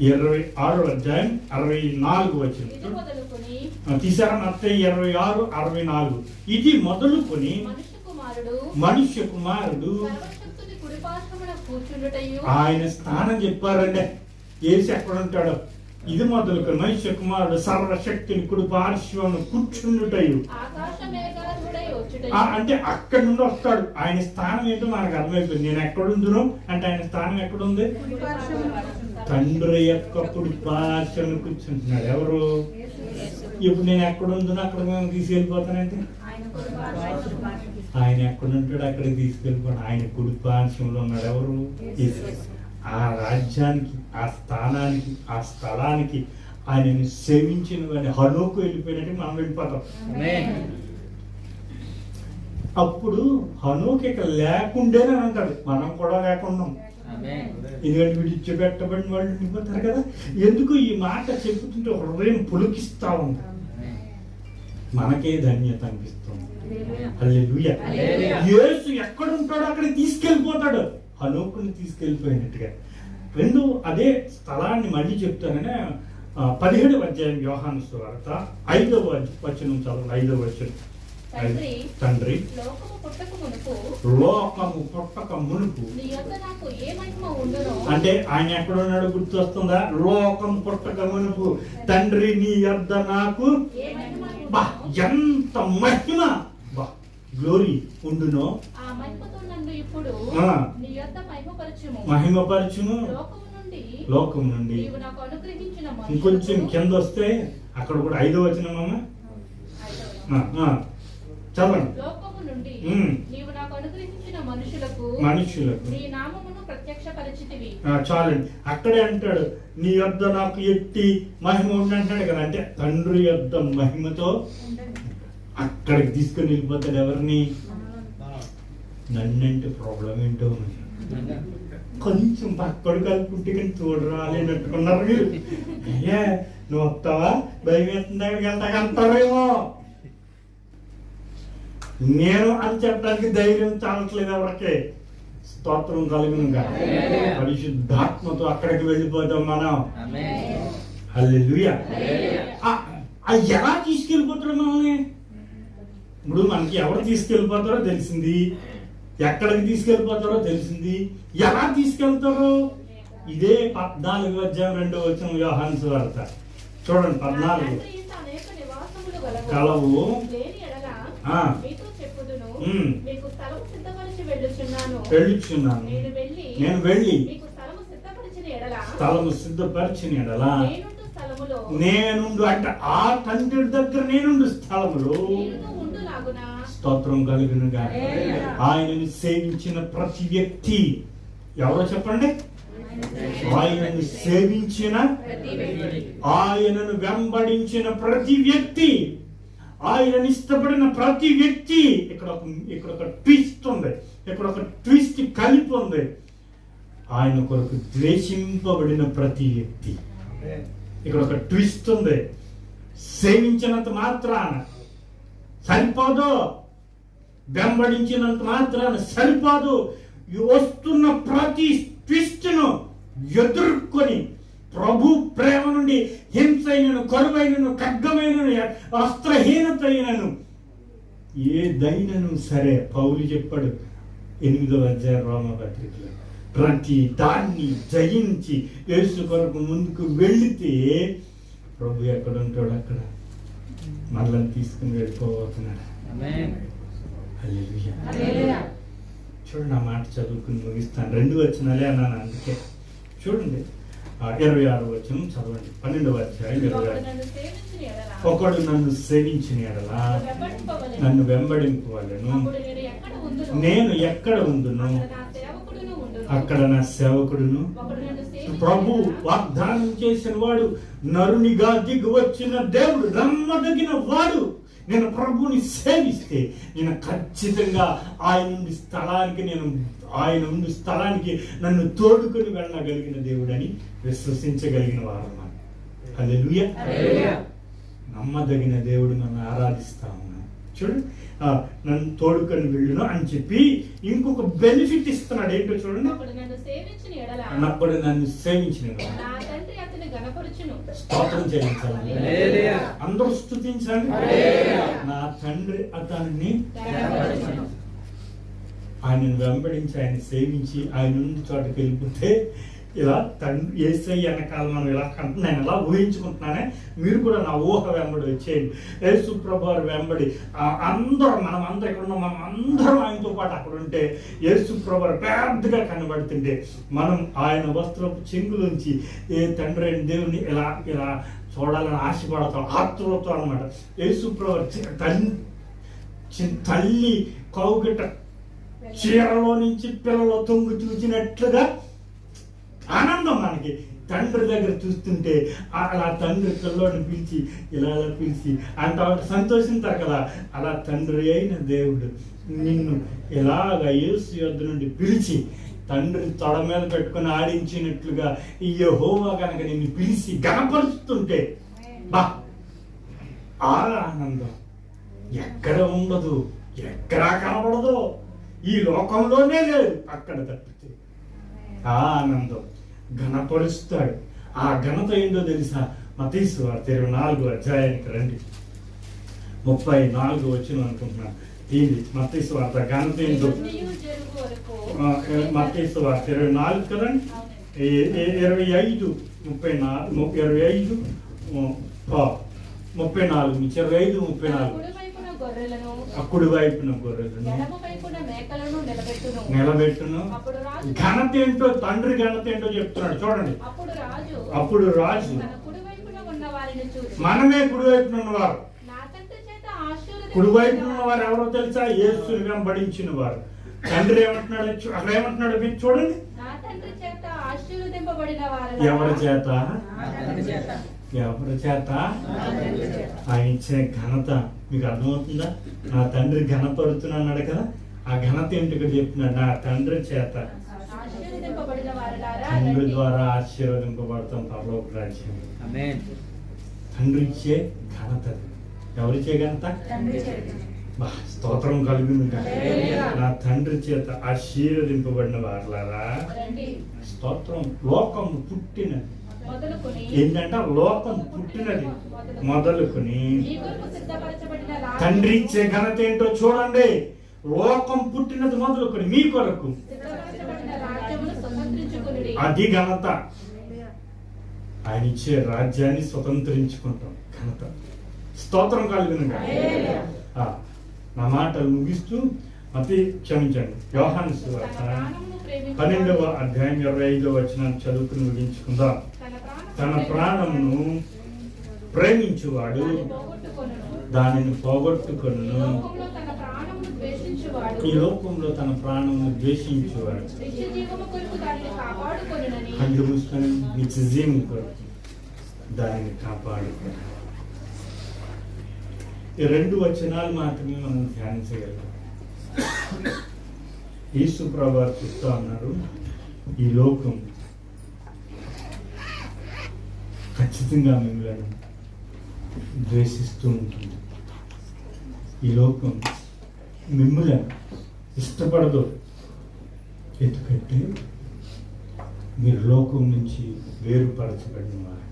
26:64 తీసారా? మత్తయి 26:64. ఇది మొదలుకొని మనుష్య కుమారుడు ఆయన స్థానం చెప్పారండి. యేసు ఎక్కడ ఉంటాడో ఇది మొదలుకొని మనుష్య కుమారుడు సర్వశక్తిని కుడి పార్శ్వమున కూర్చుండుటయు. అంటే అక్కడి నుండి వస్తాడు. ఆయన స్థానం ఏంటో మనకు అర్థమైపోయింది. నేను ఎక్కడుందును అంటే ఆయన స్థానం ఎక్కడుంది? తండ్రి యొక్క కుడి పార్శ్వమున కూర్చుంటున్నాడు. ఎవరు? ఇప్పుడు నేను ఎక్కడుందును అక్కడ మేము తీసుకెళ్ళిపోతానంటే ఆయన ఎక్కడుంటాడు అక్కడికి తీసుకెళ్ళిపోతాడు. ఆయన కుడి పార్శ్వంలో ఉన్నాడు. ఎవరు? ఆ రాజ్యానికి, ఆ స్థానానికి, ఆ స్థలానికి ఆయనని సేవించిన వాడిని హనోకు వెళ్ళిపోయినట్టు మనం వెళ్ళిపోతాం. అప్పుడు హనోకు ఇక లేకుండేనే అంటాడు, మనం కూడా లేకున్నాం. ఎందుకంటే విడిచిపెట్టబడిన వాళ్ళు ఉండిపోతారు కదా. ఎందుకు ఈ మాట చెప్పుతుంటే హృదయం పులికిస్తా ఉంది, మనకే ధన్యత అనిపిస్తుంది. హల్లెలూయా. యేసు ఎక్కడ ఉంటాడో అక్కడికి తీసుకెళ్ళిపోతాడు, హనోకుని తీసుకెళ్ళిపోయినట్టుగా. రెండు అదే స్థలాన్ని మళ్ళీ చెప్తాననే 17వ అధ్యాయం యోహాను సువార్త 5వ వచనం చదవండి. 5వ వచనం. తండ్రి, లోకము పుట్టక మునుపు నీ యొద్ద నాకు ఏ మహిమ ఉండునో. అంటే ఆయన ఎక్కడ ఉన్నాడు గుర్తు వస్తుందా? లోకం పుట్టక మునుపు తండ్రి నీ యొద్ద నాకు బా ఎంత మహిమ, బా గ్లోరీ ఉండునో. ఆ మహిమతో నన్ను ఇప్పుడు నీ యొద్ద మహిమపరచుము. లోకము నుండి నీవు నాకు అనుగ్రహించిన ఇంకొంచెం కింద వస్తే అక్కడ కూడా 5వ వచనం అమ్మా చదవండి. లోకము నుండి నీవు నాకు అనుగ్రహించిన మనుషులకు నీ నామమును ప్రత్యక్షపరిచితివి. చాలండి, అక్కడే అంటాడు నీ యొద్ద నాకు ఎట్టి మహిమ ఉండి అంటాడు కదా. అంటే తండ్రి యొద్ద మహిమతో అక్కడికి తీసుకొని వెళ్ళిపోతాడు. ఎవరిని? నన్నంటే ప్రాబ్లం ఏంటో కొంచెం పక్కడు కలుపుకుంటే కానీ చూడరాలేనట్టుకున్నారు మీరు. అయ్యా నువ్వు వస్తావా, భయం వేస్తుందా, వెళ్తాకంటారేమో. నేను అని చెప్పడానికి ధైర్యం చాలట్లేదు ఎవరికే. స్తోత్రం కలుగునుగా. పరిశుద్ధాత్మతో అక్కడికి వెళ్ళిపోతాం మనం. హల్లెలూయా. ఎలా తీసుకెళ్ళిపోతాడు మనల్ని? ఇప్పుడు మనకి ఎవరు తీసుకెళ్ళిపోతారో తెలిసింది, ఎక్కడికి తీసుకెళ్ళిపోతారో తెలిసింది, ఎలా తీసుకెళ్తారో ఇదే 14వ అధ్యాయం 2వ వచనం యోహాను సువార్త చూడండి. 14 కలవు వెళ్ళుచున్నాను, నేను వెళ్ళి స్థలము సిద్ధపరిచిన ఎడల నేనుండు అంటే ఆ తండ్రి దగ్గర నేనుండు స్థలములో. స్తోత్రం కలుగునుగా. ఆయనను సేవించిన ప్రతి వ్యక్తి ఎవరో చెప్పండి? ఆయనను సేవించిన, ఆయనను వెంబడించిన ప్రతి వ్యక్తి, ఆయనను ఇష్టపడిన ప్రతి వ్యక్తి. ఇక్కడ ఒక ట్విస్ట్ ఉంది, ఇక్కడ ఒక ట్విస్ట్ కలిపి ఉంది. ఆయన కొరకు ద్వేషింపబడిన ప్రతి వ్యక్తి. ఇక్కడ ఒక ట్విస్ట్ ఉంది. సేవించినంత మాత్రాన సరిపోదు, వెంబడించినంత మాత్రాన సరిపోదు. వస్తున్న ప్రతి ట్విస్ట్ను ఎదుర్కొని ప్రభు ప్రేమ నుండి హింసైనను, కరువైనను, ఖడ్గమైనను, వస్త్రహీనతైనను ఏదైనను సరే, పౌలు చెప్పాడు 8వ అధ్యాయం రోమపత్రికలో, ప్రతి దాన్ని జయించి యేసు కొరకు ముందుకు వెళితే ప్రభు ఎక్కడ ఉంటాడు అక్కడ మనల్ని తీసుకుని వెళ్ళిపోతున్నాడు. హల్లెలూయా. చూడండి, ఆ మాట చదువుకుని ముగిస్తాను. 2 వచనాలే అన్నాను, అందుకే చూడండి. 26వ వచనం చదవండి. 12వ అధ్యాయం 26. ఒకడు నన్ను సేవించిన ఎడల నన్ను వెంబడింపవలెను. నేను ఎక్కడ ఉందును అక్కడ నా సేవకుడును. ప్రభు వాగ్దానం చేసిన వాడు, నరునిగా దిగి వచ్చిన దేవుడు, నమ్మదగిన వాడు. నేను ప్రభుని సేవిస్తే నేను ఖచ్చితంగా ఆయన ఉండి స్థలానికి నన్ను తోడుకొని వెళ్ళగలిగిన దేవుడు అని విశ్వసించగలిగిన వారు. హల్లెలూయా. నమ్మదగిన దేవుడు నన్ను ఆరాధిస్తాము. చూడండి, నన్ను తోడుకొని వెళ్ళును అని చెప్పి ఇంకొక బెనిఫిట్ ఇస్తున్నాడు. ఏంటో చూడండి. అప్పుడు నన్ను సేవించిన స్తోత్రం చెల్లించాలి. అందరూ స్తుతించండి. నా తండ్రి అతన్ని ఆయనను వెంబడించి, ఆయన సేవించి, ఆయన నుండి చోటకి వెళ్ళిపోతే ఇలా తండ్రి యేసయ్య వెనకాల మనం ఇలా నేను ఇలా ఊహించుకుంటున్నానే, మీరు కూడా నా ఊహ వెంబడి వచ్చేయండి. యేసు ప్రభువారు వెంబడి మనం అందరం ఇక్కడ ఉన్నాం, మనం అందరం ఆయనతో పాటు అక్కడ ఉంటే యేసు ప్రభువారు పెద్దగా కనబడుతుంటే మనం ఆయన వస్త్రపు చెంగులోంచి ఏ తండ్రి అయిన దేవుని ఇలా ఇలా చూడాలని ఆశపడతాం, ఆత్రుతో అనమాట. యేసు ప్రభువారు తల్లి కౌగిట చీరలో నుంచి పిల్లలు తొంగి చూసినట్లుగా ఆనందం మనకి. తండ్రి దగ్గర చూస్తుంటే అలా తండ్రి పిల్లోడిని పిలిచి ఇలా పిలిచి అంత సంతోషించారు కదా. అలా తండ్రి అయిన దేవుడు నిన్ను ఇలాగ యేసు యొద్ద నుండి పిలిచి తండ్రి తొడ మీద పెట్టుకొని ఆడించినట్లుగా ఈ యెహోవా కనుక నిన్ను పిలిచి గణపరుస్తుంటే బా ఆ ఆనందం ఎక్కడ ఉండదు, ఎక్కడా కనబడదు, ఈ లోకంలోనే లేదు. అక్కడ తప్పితే ఆ ఆనందం ఘనపరుస్తాడు. ఆ ఘనత ఏంటో తెలుసా? మత్తయి సువార్త 24వ అధ్యాయానికి రండి, 34 వచ్చిన అనుకుంటున్నాను. ఇది మత్తయి సువార్త ఘనత ఏంటో. మత్తయి సువార్త 24 కదండి, 25 34 అక్కుడి వైపున గొర్రెలను నిలబెట్టును. ఘనత ఏంటో, తండ్రి ఘనత ఏంటో చెప్తున్నాడు చూడండి. అప్పుడు రాజు మనమే కుడివైపున ఉన్నవారు. కుడివైపున ఉన్నవారు ఎవరో తెలుసా? యేసుని వెంబడించిన వారు. తండ్రి ఏమంటున్నాడు అక్కడ ఏమంటున్నాడు మీరు చూడండి. ఎవరి చేత? ఎవరి చేత? ఆయన ఇచ్చిన ఘనత మీకు అర్థమవుతుందా? నా తండ్రి ఘనపడుతున్నాడు కదా, ఆ ఘనత ఏంటి ఇక్కడ చెప్తున్నాడు. నా తండ్రి చేత, తండ్రి ద్వారా ఆశీర్వదింపబడతాం పరలోక రాజ్యం. తండ్రి ఇచ్చే ఘనత. ఎవరిచ్చే ఘనత? స్తోత్రం కలిగింది. నా తండ్రి చేత ఆశీర్వదింపబడిన వారులారా, స్తోత్రం. లోకం పుట్టినది ఏంటంటే, లోకం పుట్టినది మొదలుకొని తండ్రి ఇచ్చే ఘనత ఏంటో చూడండి. లోకం పుట్టినది మొదలుకొని మీ కొరకు అది ఘనత. ఆయన ఇచ్చే రాజ్యాన్ని స్వతంత్రించుకుంటాం ఘనత. స్తోత్రం కలిగిన. నా మాటలు ముగిస్తూ క్షమించండి, యోహాను సువార్త 12వ అధ్యాయం 25వ వచనాన్ని చదువుకుని ముగించుకుందాం. తన ప్రాణమును ప్రేమించువాడు దానిని పోగొట్టుకొను. ఈ లోకంలో తన ప్రాణమును ద్వేషించువాడు కళ్ళు మూసుకొని నిత్య జీవం కొరకు దానిని కాపాడుకోడు. ఈ 2 వచనాలు మాత్రమే మనం ధ్యానించగలం. యేసు ప్రభువు చెప్తా ఉన్నారు, ఈ లోకం ఖచ్చితంగా మిమ్మల్ని ద్వేషిస్తూ ఉంటుంది. ఈ లోకం మిమ్మల్ని ఇష్టపడదు. ఎందుకంటే మీరు లోకం నుంచి వేరుపరచబడిన వారు.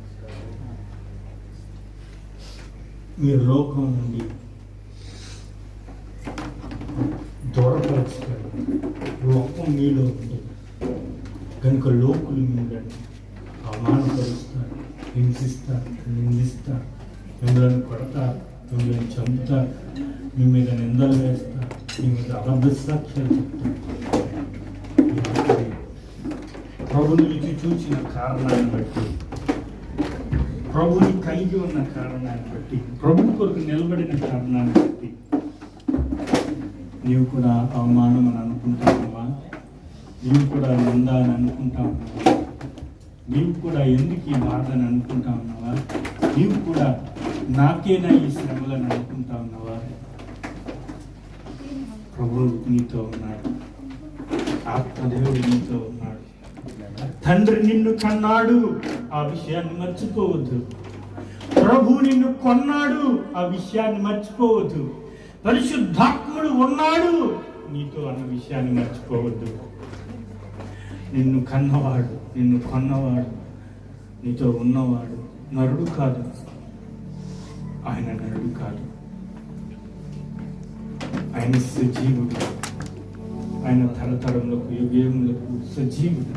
మీరు లోకం నుండి దూరపరచబడి లోకం మీలో ఉంది కనుక లోకులు మిమ్మల్ని అవమానపరుస్తారు, హింసిస్తారు, నిందిస్తారు, మిమ్మల్ని కొడతారు, మిమ్మల్ని చంపుతారు, మీ మీద నిందలు వేస్తారు, మీ మీద అబద్ధ సాక్ష్యాలు చెప్తారు. ప్రభుని రుచి చూసిన కారణాన్ని బట్టి, ప్రభుని కలిగి ఉన్న కారణాన్ని బట్టి, ప్రభు కొరకు నిలబడిన కారణాన్ని బట్టి నీవు కూడా అవమానం అని అనుకుంటావా? నీవు కూడా నింద అని అనుకుంటా ఉన్నావా? నీవు కూడా ఎందుకు ఈ బాధ అని అనుకుంటా ఉన్నావా? నీవు కూడా నాకేనా ఈ శ్రమలను అనుకుంటా ఉన్నావా? ప్రభు నీతో ఉన్నాడు, ఆత్మదేవుడు నీతో ఉన్నాడు. తండ్రి నిన్ను కన్నాడు, ఆ విషయాన్ని మర్చిపోవద్దు. ప్రభు నిన్ను కొన్నాడు, ఆ విషయాన్ని మర్చిపోవద్దు. పరిశుద్ధాత్ముడు ఉన్నాడు నీతో అన్న విషయాన్ని మర్చిపోవద్దు. నిన్ను కన్నవాడు, నిన్ను కొన్నవాడు, నీతో ఉన్నవాడు నరుడు కాదు. ఆయన నరుడు కాదు, ఆయన సజీవుడు. ఆయన తరతరములకు యుగములకు సజీవుడు.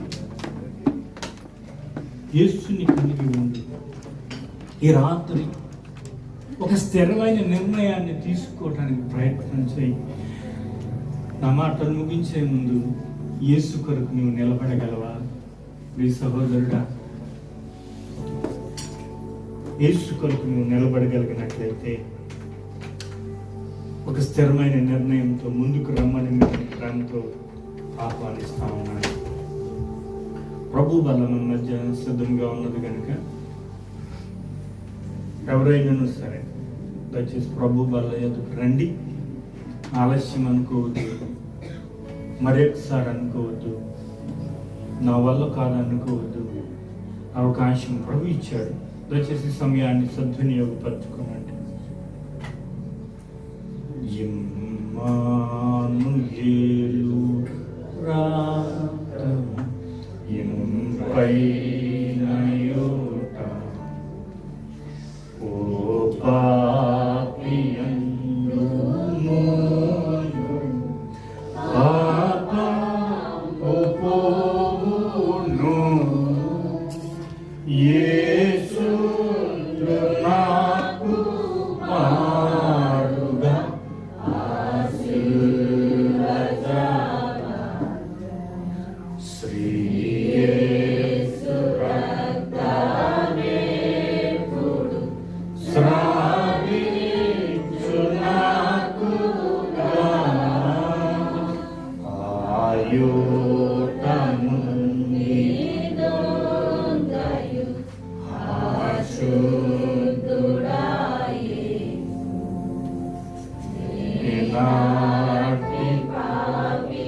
యేసుని కలిగి ఉండు. ఈ రాత్రి ఒక స్థిరమైన నిర్ణయాన్ని తీసుకోవడానికి ప్రయత్నం చేయి. నా మాటలు ముగించే ముందు యేసు కొరకు నువ్వు నిలబడగలవా? మీ సహోదరుడా, యేసు కొరకు నువ్వు నిలబడగలిగినట్లయితే ఒక స్థిరమైన నిర్ణయంతో ముందుకు రమ్మని మీరు ప్రేమతో ఆహ్వానిస్తా ఉన్నాను. ప్రభు బల్ల మన మధ్య సిద్ధంగా ఉన్నది కనుక ఎవరైనా సరే దయచేసి ప్రభు బల్ల ఎదుటి రండి. ఆలస్యం అనుకోవద్దు, మరొకసారి అనుకోవద్దు, నా వల్ల కాదనుకోవద్దు. అవకాశం ప్రభు ఇచ్చాడు. దయచేసి సమయాన్ని సద్వినియోగపరచుకోనండి. ఇమ్మానుయేలు రాతము ఇంపైన యోట, ఓ పాపియందు మోను పాపము పోవును. యేసు నాకు మారుగా శ్రీ యేసు రక్తమేపుడు శ్రావించు నాకుగా ఆయుటము నీదొందయు ఆశుద్ధుడాయే నాటి పాపినిప్పుడు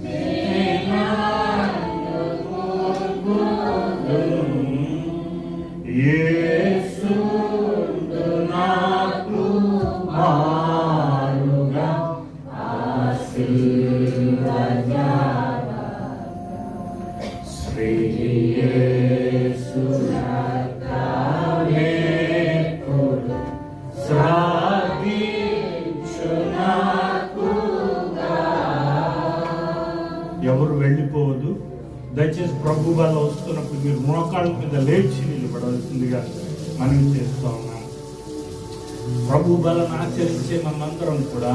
నేనాను యేసు నాకు మారుగా శ్రీ యేసు రక్తమేపుడు శ్రావించు నాకుగా. ఎవరు వెళ్ళిపోవద్దు. దయచేసి ప్రభు వల్ల వస్తున్నప్పుడు మీరు మోకాళ్ళ మీద లేచి నిలబడవలసిందిగా మనం చేస్తూ ఉన్నాం. ప్రభు బలను ఆచరించే మనందరం కూడా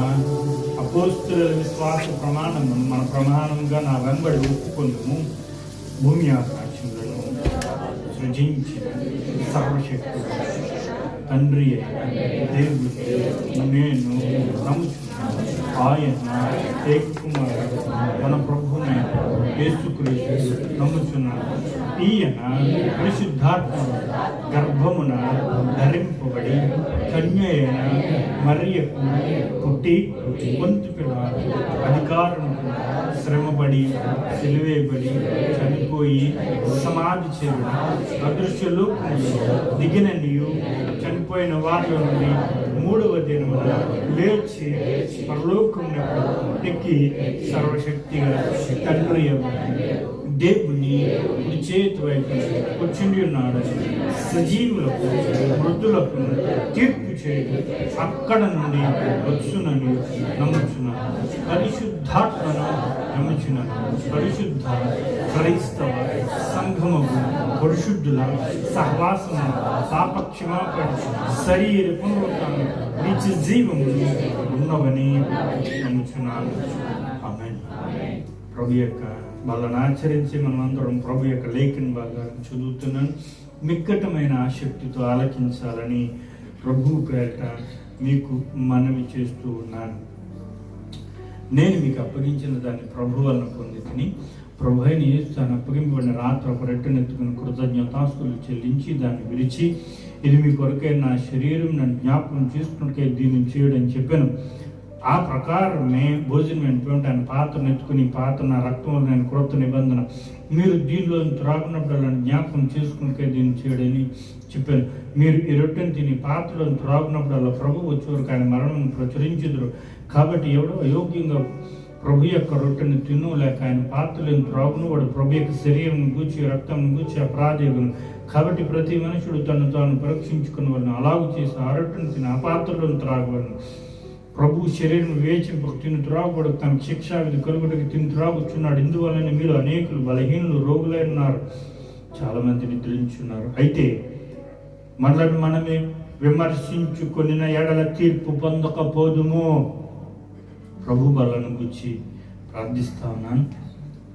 అపోస్తుల విశ్వాస ప్రమాణమును మన ప్రమాణంగా నా వెంబడి ఒప్పుకొందుము. భూమి ఆకాశములను సృజించిన సర్వశక్తుడు తండ్రి దేవుడు నేను నమ్ముచున్నాను. ఆయన ఏకకుమారుడు మన ప్రభువైన యేసుక్రీస్తు నమ్ముచున్నాను. ఈయన పరిశుద్ధాత్మ గర్భమున ధరింపబడి కన్య అయిన మరియకు పుట్టి పొంతు పిలాతు అధికారముకు శ్రమపడి సిలువేయబడి చనిపోయి సమాధి చేయబడి అదృశ్యలోకములో దిగిననియు చనిపోయిన వారిలో నుండి మూడవ దినమున లేచి పరలోకమునకు ఎక్కి సర్వశక్తిగా తండ్రి దేవుని కుడి చేతి వైపు కూర్చుండి ఉన్నాడని సజీవులకు మృతులకు తీర్పు చేయడం అక్కడ నుండి వచ్చునని నమ్ముచున్నాను. పరిశుద్ధాత్మను నమ్ముచున్నాను. పరిశుద్ధ క్రైస్తవ సంఘముకు పరిశుద్ధుల సహవాసము పాపక్షమాపణ శరీర పునరుత్థానం నిత్య జీవములు ఉన్నవని నమ్ముచున్నాను. ఆమేన్. ప్రభు యొక్క వాళ్ళని ఆచరించి మనమందరం ప్రభు యొక్క లేఖన భాగాలను చదువుతున్నాను. మిక్కటమైన ఆసక్తితో ఆలకించాలని ప్రభు పేరిట మీకు మనవి చేస్తూ ఉన్నాను. నేను మీకు అప్పగించిన దాన్ని ప్రభు వలన పొంది తిని ప్రభు అయిన యేసు తాను అప్పగింపబడిన రాత్రి ఒక రెట్టెనెత్తుకుని కృతజ్ఞతాస్తులు చెల్లించి దాన్ని విరిచి, ఇది మీ కొరకైన నా శరీరం నన్ను జ్ఞాపకం చేసుకున్నకే దీన్ని చేయడం చెప్పాను. ఆ ప్రకారమే భోజనం అయినటువంటి ఆయన పాత్రను ఎత్తుకుని, పాత్ర నా రక్తం వల్ల నేను క్రొత్త నిబంధన, మీరు దీనిలో త్రాగునప్పుడు అలా జ్ఞాపకం చేసుకునికే దీన్ని చేయడని చెప్పాను. మీరు ఈ రొట్టెను తిని పాత్రలో త్రాగునప్పుడు అలా ప్రభు వచ్చే వరకు ఆయన మరణం ప్రచురించుదురు. కాబట్టి ఎవడో అయోగ్యంగా ప్రభు యొక్క రొట్టెను తిను లేక ఆయన పాత్రలను త్రాగును వాడు ప్రభు యొక్క శరీరం గూర్చి రక్తం గూర్చి అపరాధేగును. కాబట్టి ప్రతి మనుషుడు తను తాను పరీక్షించుకుని వాళ్ళని అలాగు చేసి ఆ రొట్టెను తిని ఆ పాత్రలను త్రాగవలను. ప్రభు శరీరం వేచింపకు తిను త్రాగుడు తనకు శిక్షా విధి కలుగుటకి తిను త్రాగుచున్నాడు. ఇందువలన మీరు అనేకులు బలహీనులు రోగులై ఉన్నారు, చాలా మంది నిద్రించున్నారు. అయితే మనల్ని మనమే విమర్శించుకొని ఎడల తీర్పు పొందకపోదుము. ప్రభు బలను గురించి ప్రార్థిస్తా ఉన్నాను.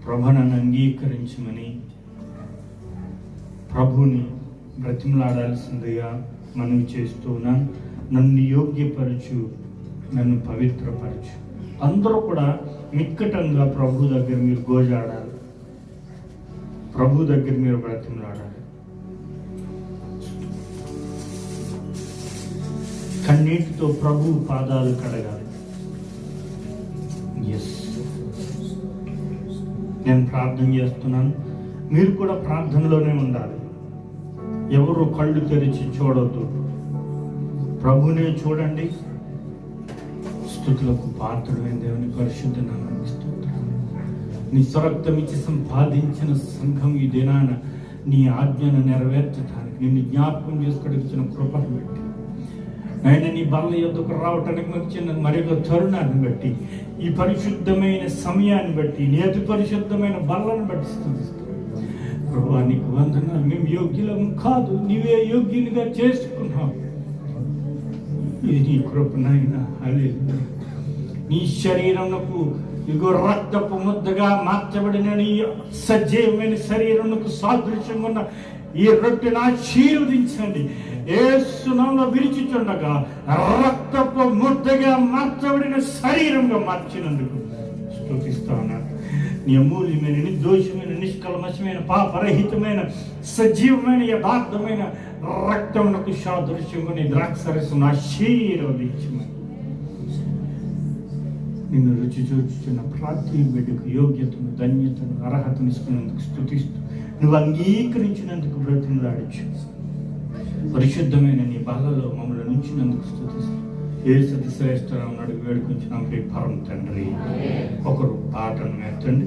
ప్రభు నన్ను అంగీకరించమని ప్రభుని బ్రతిమలాడాల్సిందిగా మనవి చేస్తూ ఉన్నాను. నన్ను యోగ్యపరచు, నన్ను పవిత్రపరచు. అందరూ కూడా మిక్కటంగా ప్రభు దగ్గర మీరు గోజాడాలి, ప్రభు దగ్గర మీరు బ్రతిమలాడాలి. కన్నీటితో ప్రభు పాదాలు కడగాలి. ఎస్, నేను ప్రార్థన చేస్తున్నాను, మీరు కూడా ప్రార్థనలోనే ఉండాలి. ఎవరు కళ్ళు తెరిచి చూడొద్దు, ప్రభునే చూడండి. స్తుతులకు పాత్రుడైన దేవుని పరిశుద్ధ నామానికి స్తోత్రం. నీ స్వరక్తం ఇచ్చి సంపాదించిన సంఘం ఈ దినాన నీ ఆజ్ఞను నెరవేర్చడానికి, నిన్ను జ్ఞాపకం చేసుకోవడానికి కృపను బట్టి, ఆయన నీ బల్ల యొద్దకు రావటానికి వచ్చిన మరొక తరుణాన్ని బట్టి, ఈ పరిశుద్ధమైన సమయాన్ని బట్టి, నీ అతి పరిశుద్ధమైన బల్లను బట్టి స్తుతిస్తాను. ప్రభువా, నీకు వందనాలు. మేము యోగ్యులం కాదు, నీవే యోగ్యునిగా చేసుకున్నావు. ఇది నీ కృప నాయనా. హల్లెలూయా. నీ శరీరమునకు ఇగో రక్తపు ముద్దగా మార్చబడిన నీ సజీవమైన శరీరమునకు సాదృశ్యంగా ఉన్న ఈ రొట్టెను ఆశీర్వదించండి. యేసు నామములో విరిచిచుండగా రక్తపు ముద్దగా మార్చబడిన శరీరంగా మార్చినందుకు స్తుతిస్తా ఉన్నాను. నీ అమూల్యమైన, నిర్దోషమైన, నిష్కల్మషమైన, పాపరహితమైన, సజీవమైన, యథార్థమైన రక్తమునకు సాదృశ్యంగా నీ ద్రాక్షరసం ఆశీర్వదించమని నిన్ను రుచి చూచుచున్న ప్రతి బిడ్డకు యోగ్యతను, ధన్యతను, అర్హతను ఇస్తున్నందుకు స్తుతిస్తూ, నువ్వు అంగీకరించినందుకు బ్రతిమలాడచ్చు. పరిశుద్ధమైన నీ బల్లలో మమ్మల్ని ఉంచినందుకు స్తుతిస్తూ, యేసు అతి శ్రేష్ఠనామమున అడిగి వేడుకొంచున్నాం పరమ తండ్రి. ఒకరు పాటను ఎత్తండి.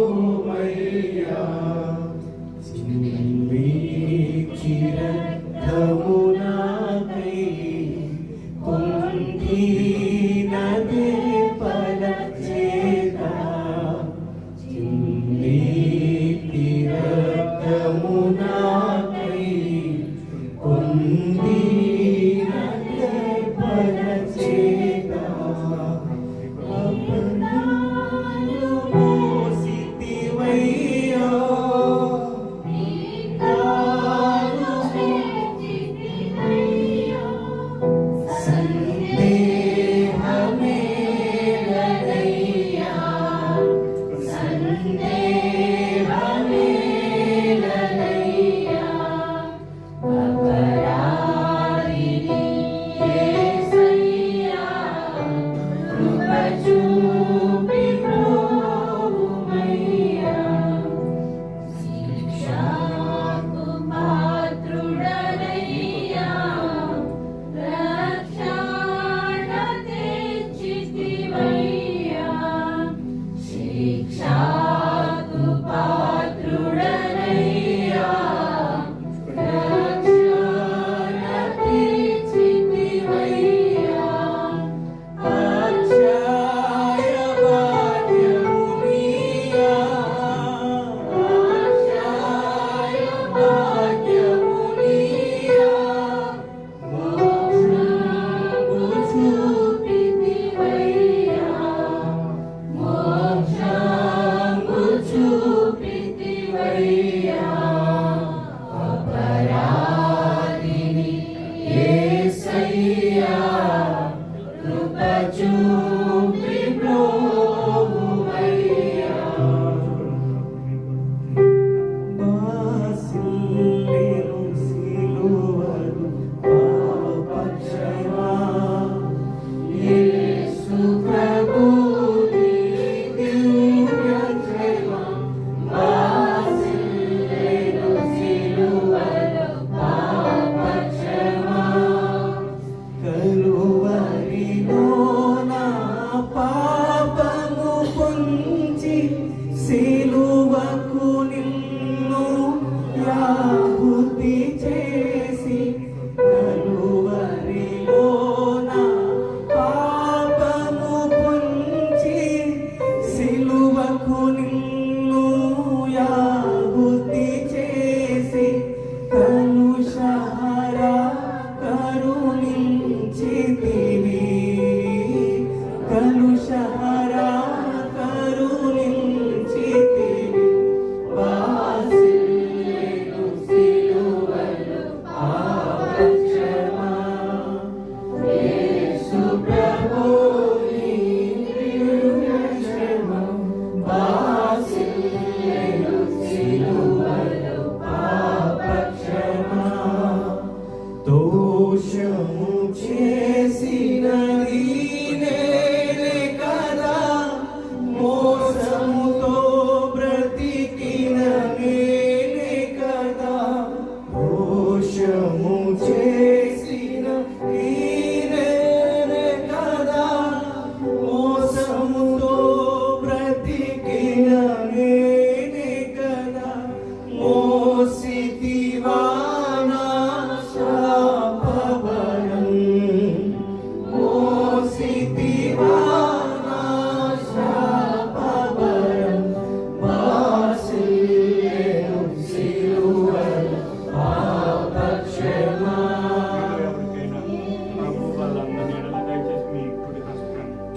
బ్రోమయ్యా చింది చిరమునాకై కుంది నదే పలచేత చింది చిరమునాకై కుంది నదే పలచేత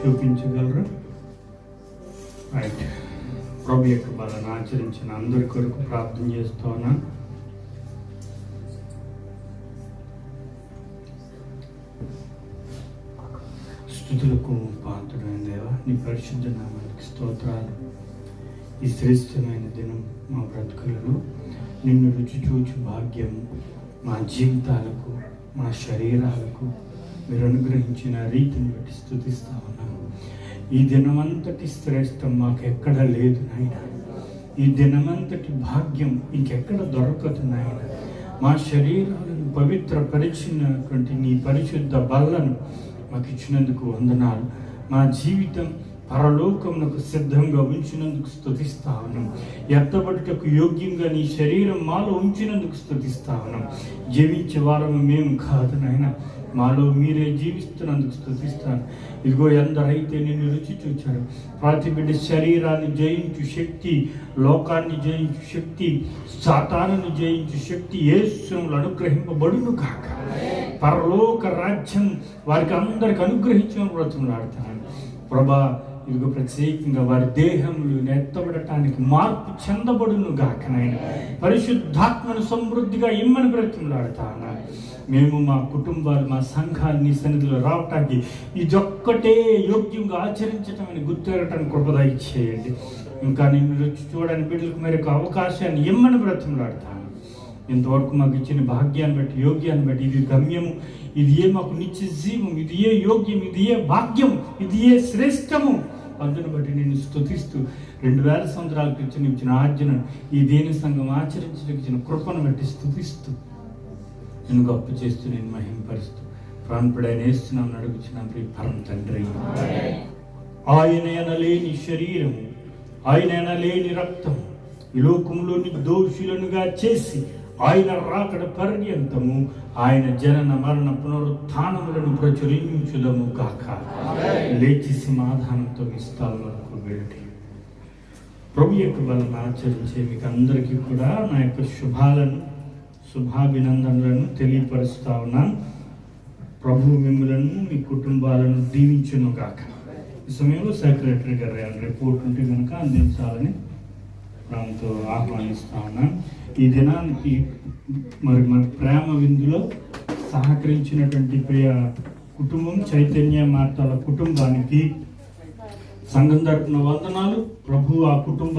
చూపించగలరా? రైట్. ప్రభు యొక్క బలను ఆచరించిన అందరి కొరకు ప్రార్థన చేస్తున్నా. స్తుతులకు పాత్రుడైన దేవా, నీ పరిశుద్ధ నామానికి స్తోత్రాలు. ఈ శ్రేష్టమైన దినం మా బ్రతుకులలో నిన్ను రుచి చూచు భాగ్యము మా జీవితాలకు, మా శరీరాలకు మీరు అనుగ్రహించిన రీతిని బట్టి స్తుతిస్తా ఉన్నాము. ఈ దినమంతటి శ్రేష్టం మాకు ఎక్కడ లేదు నాయన. ఈ దినమంతటి భాగ్యం ఇంకెక్కడ దొరకదు నాయన. మా శరీరాలను పవిత్రపరిచినటువంటి నీ పరిశుద్ధ బలను మాకు ఇచ్చినందుకు వందనాలు. మా జీవితం పరలోకమునకు సిద్ధంగా ఉంచినందుకు స్తుతిస్తా ఉన్నాం. ఎత్తబడుటకు యోగ్యంగా నీ శరీరం మాలో ఉంచినందుకు స్తుతిస్తా ఉన్నాం. జీవించే వారము మేము కాదు నాయన, మాలో మీరే జీవిస్తున్నందుకు స్తుతిస్తాను. ఇదిగో ఎందరైతే నిన్ను రుచి చూచారు, ప్రతి బిడ్డ శరీరాన్ని జయించు శక్తి, లోకాన్ని జయించు శక్తి, సాతానుని జయించు శక్తి యేసులో అనుగ్రహింపబడును కాక. పరలోక రాజ్యం వారికి అందరికి అనుగ్రహించిన బ్రతుకులాడుతాను ప్రభా. ఇదిగో ప్రత్యేకంగా వారి దేహములు ఎత్తబడటానికి మార్పు చెందబడును గాక నాయన. పరిశుద్ధాత్మను సమృద్ధిగా ఇమ్మని బ్రతిమలాడుతాను. మేము మా కుటుంబాలు, మా సంఘాన్ని సన్నిధిలో రావటానికి ఇదొక్కటే యోగ్యంగా ఆచరించటమని గుర్తెరగటానికి కృప దయచేయండి. ఇంకా నిన్ను రుచి చూడని బిడ్డలకు మరొక అవకాశాన్ని ఇమ్మని బ్రతిమలాడుతాను. ఇంతవరకు మాకు ఇచ్చిన భాగ్యాన్ని బట్టి, యోగ్యాన్ని బట్టి, ఇది గమ్యము, ఇది ఏ మాకు నిత్య జీవం, ఇది ఏ యోగ్యం, ఇది ఏ భాగ్యం, ఇది ఏ శ్రేష్టము, అందును బట్టి నేను స్తుతిస్తూ 2000 సంవత్సరాల క్రితం ఇచ్చిన ఆజ్ఞను ఈ దేని సంఘం ఆచరించడానికి ఇచ్చిన కృపను బట్టి స్తుతిస్తూ నేను గొప్ప చేస్తూ నేను మహింపరుస్తూ ప్రాణపడైన యేసునామమున అడుగుచున్న ప్రియ పరమ తండ్రి. ఆయన అనలేని శరీరము, ఆయన అనలేని రక్తం ఈ లోకంలోని దోషులనుగా చేసి ఆయన రాకడ పర్యంతము ఆయన జనన మరణ పునరుత్థానములను ప్రచురించుదము గాక. లేచి సమాధానంతో మీ స్థలంలో వెళ్ళి ప్రభు యొక్క వలన ఆచరించే మీకు అందరికీ కూడా నా యొక్క శుభాభినందనలను తెలియపరుస్తా ఉన్నాను. ప్రభు మిమ్మలను, మీ కుటుంబాలను దీవించును గాక. ఈ సమయంలో సెక్రటరీ గారు రిపోర్ట్ ఉంటే కనుక అందించాలని దాంతో ఆహ్వానిస్తా ఉన్నాను. ఈ దినానికి మరి మన ప్రేమ విందులో సహకరించినటువంటి ప్రియ కుటుంబం చైతన్య మాతాల కుటుంబానికి సంఘం తరపున వందనాలు. ప్రభు ఆ కుటుంబ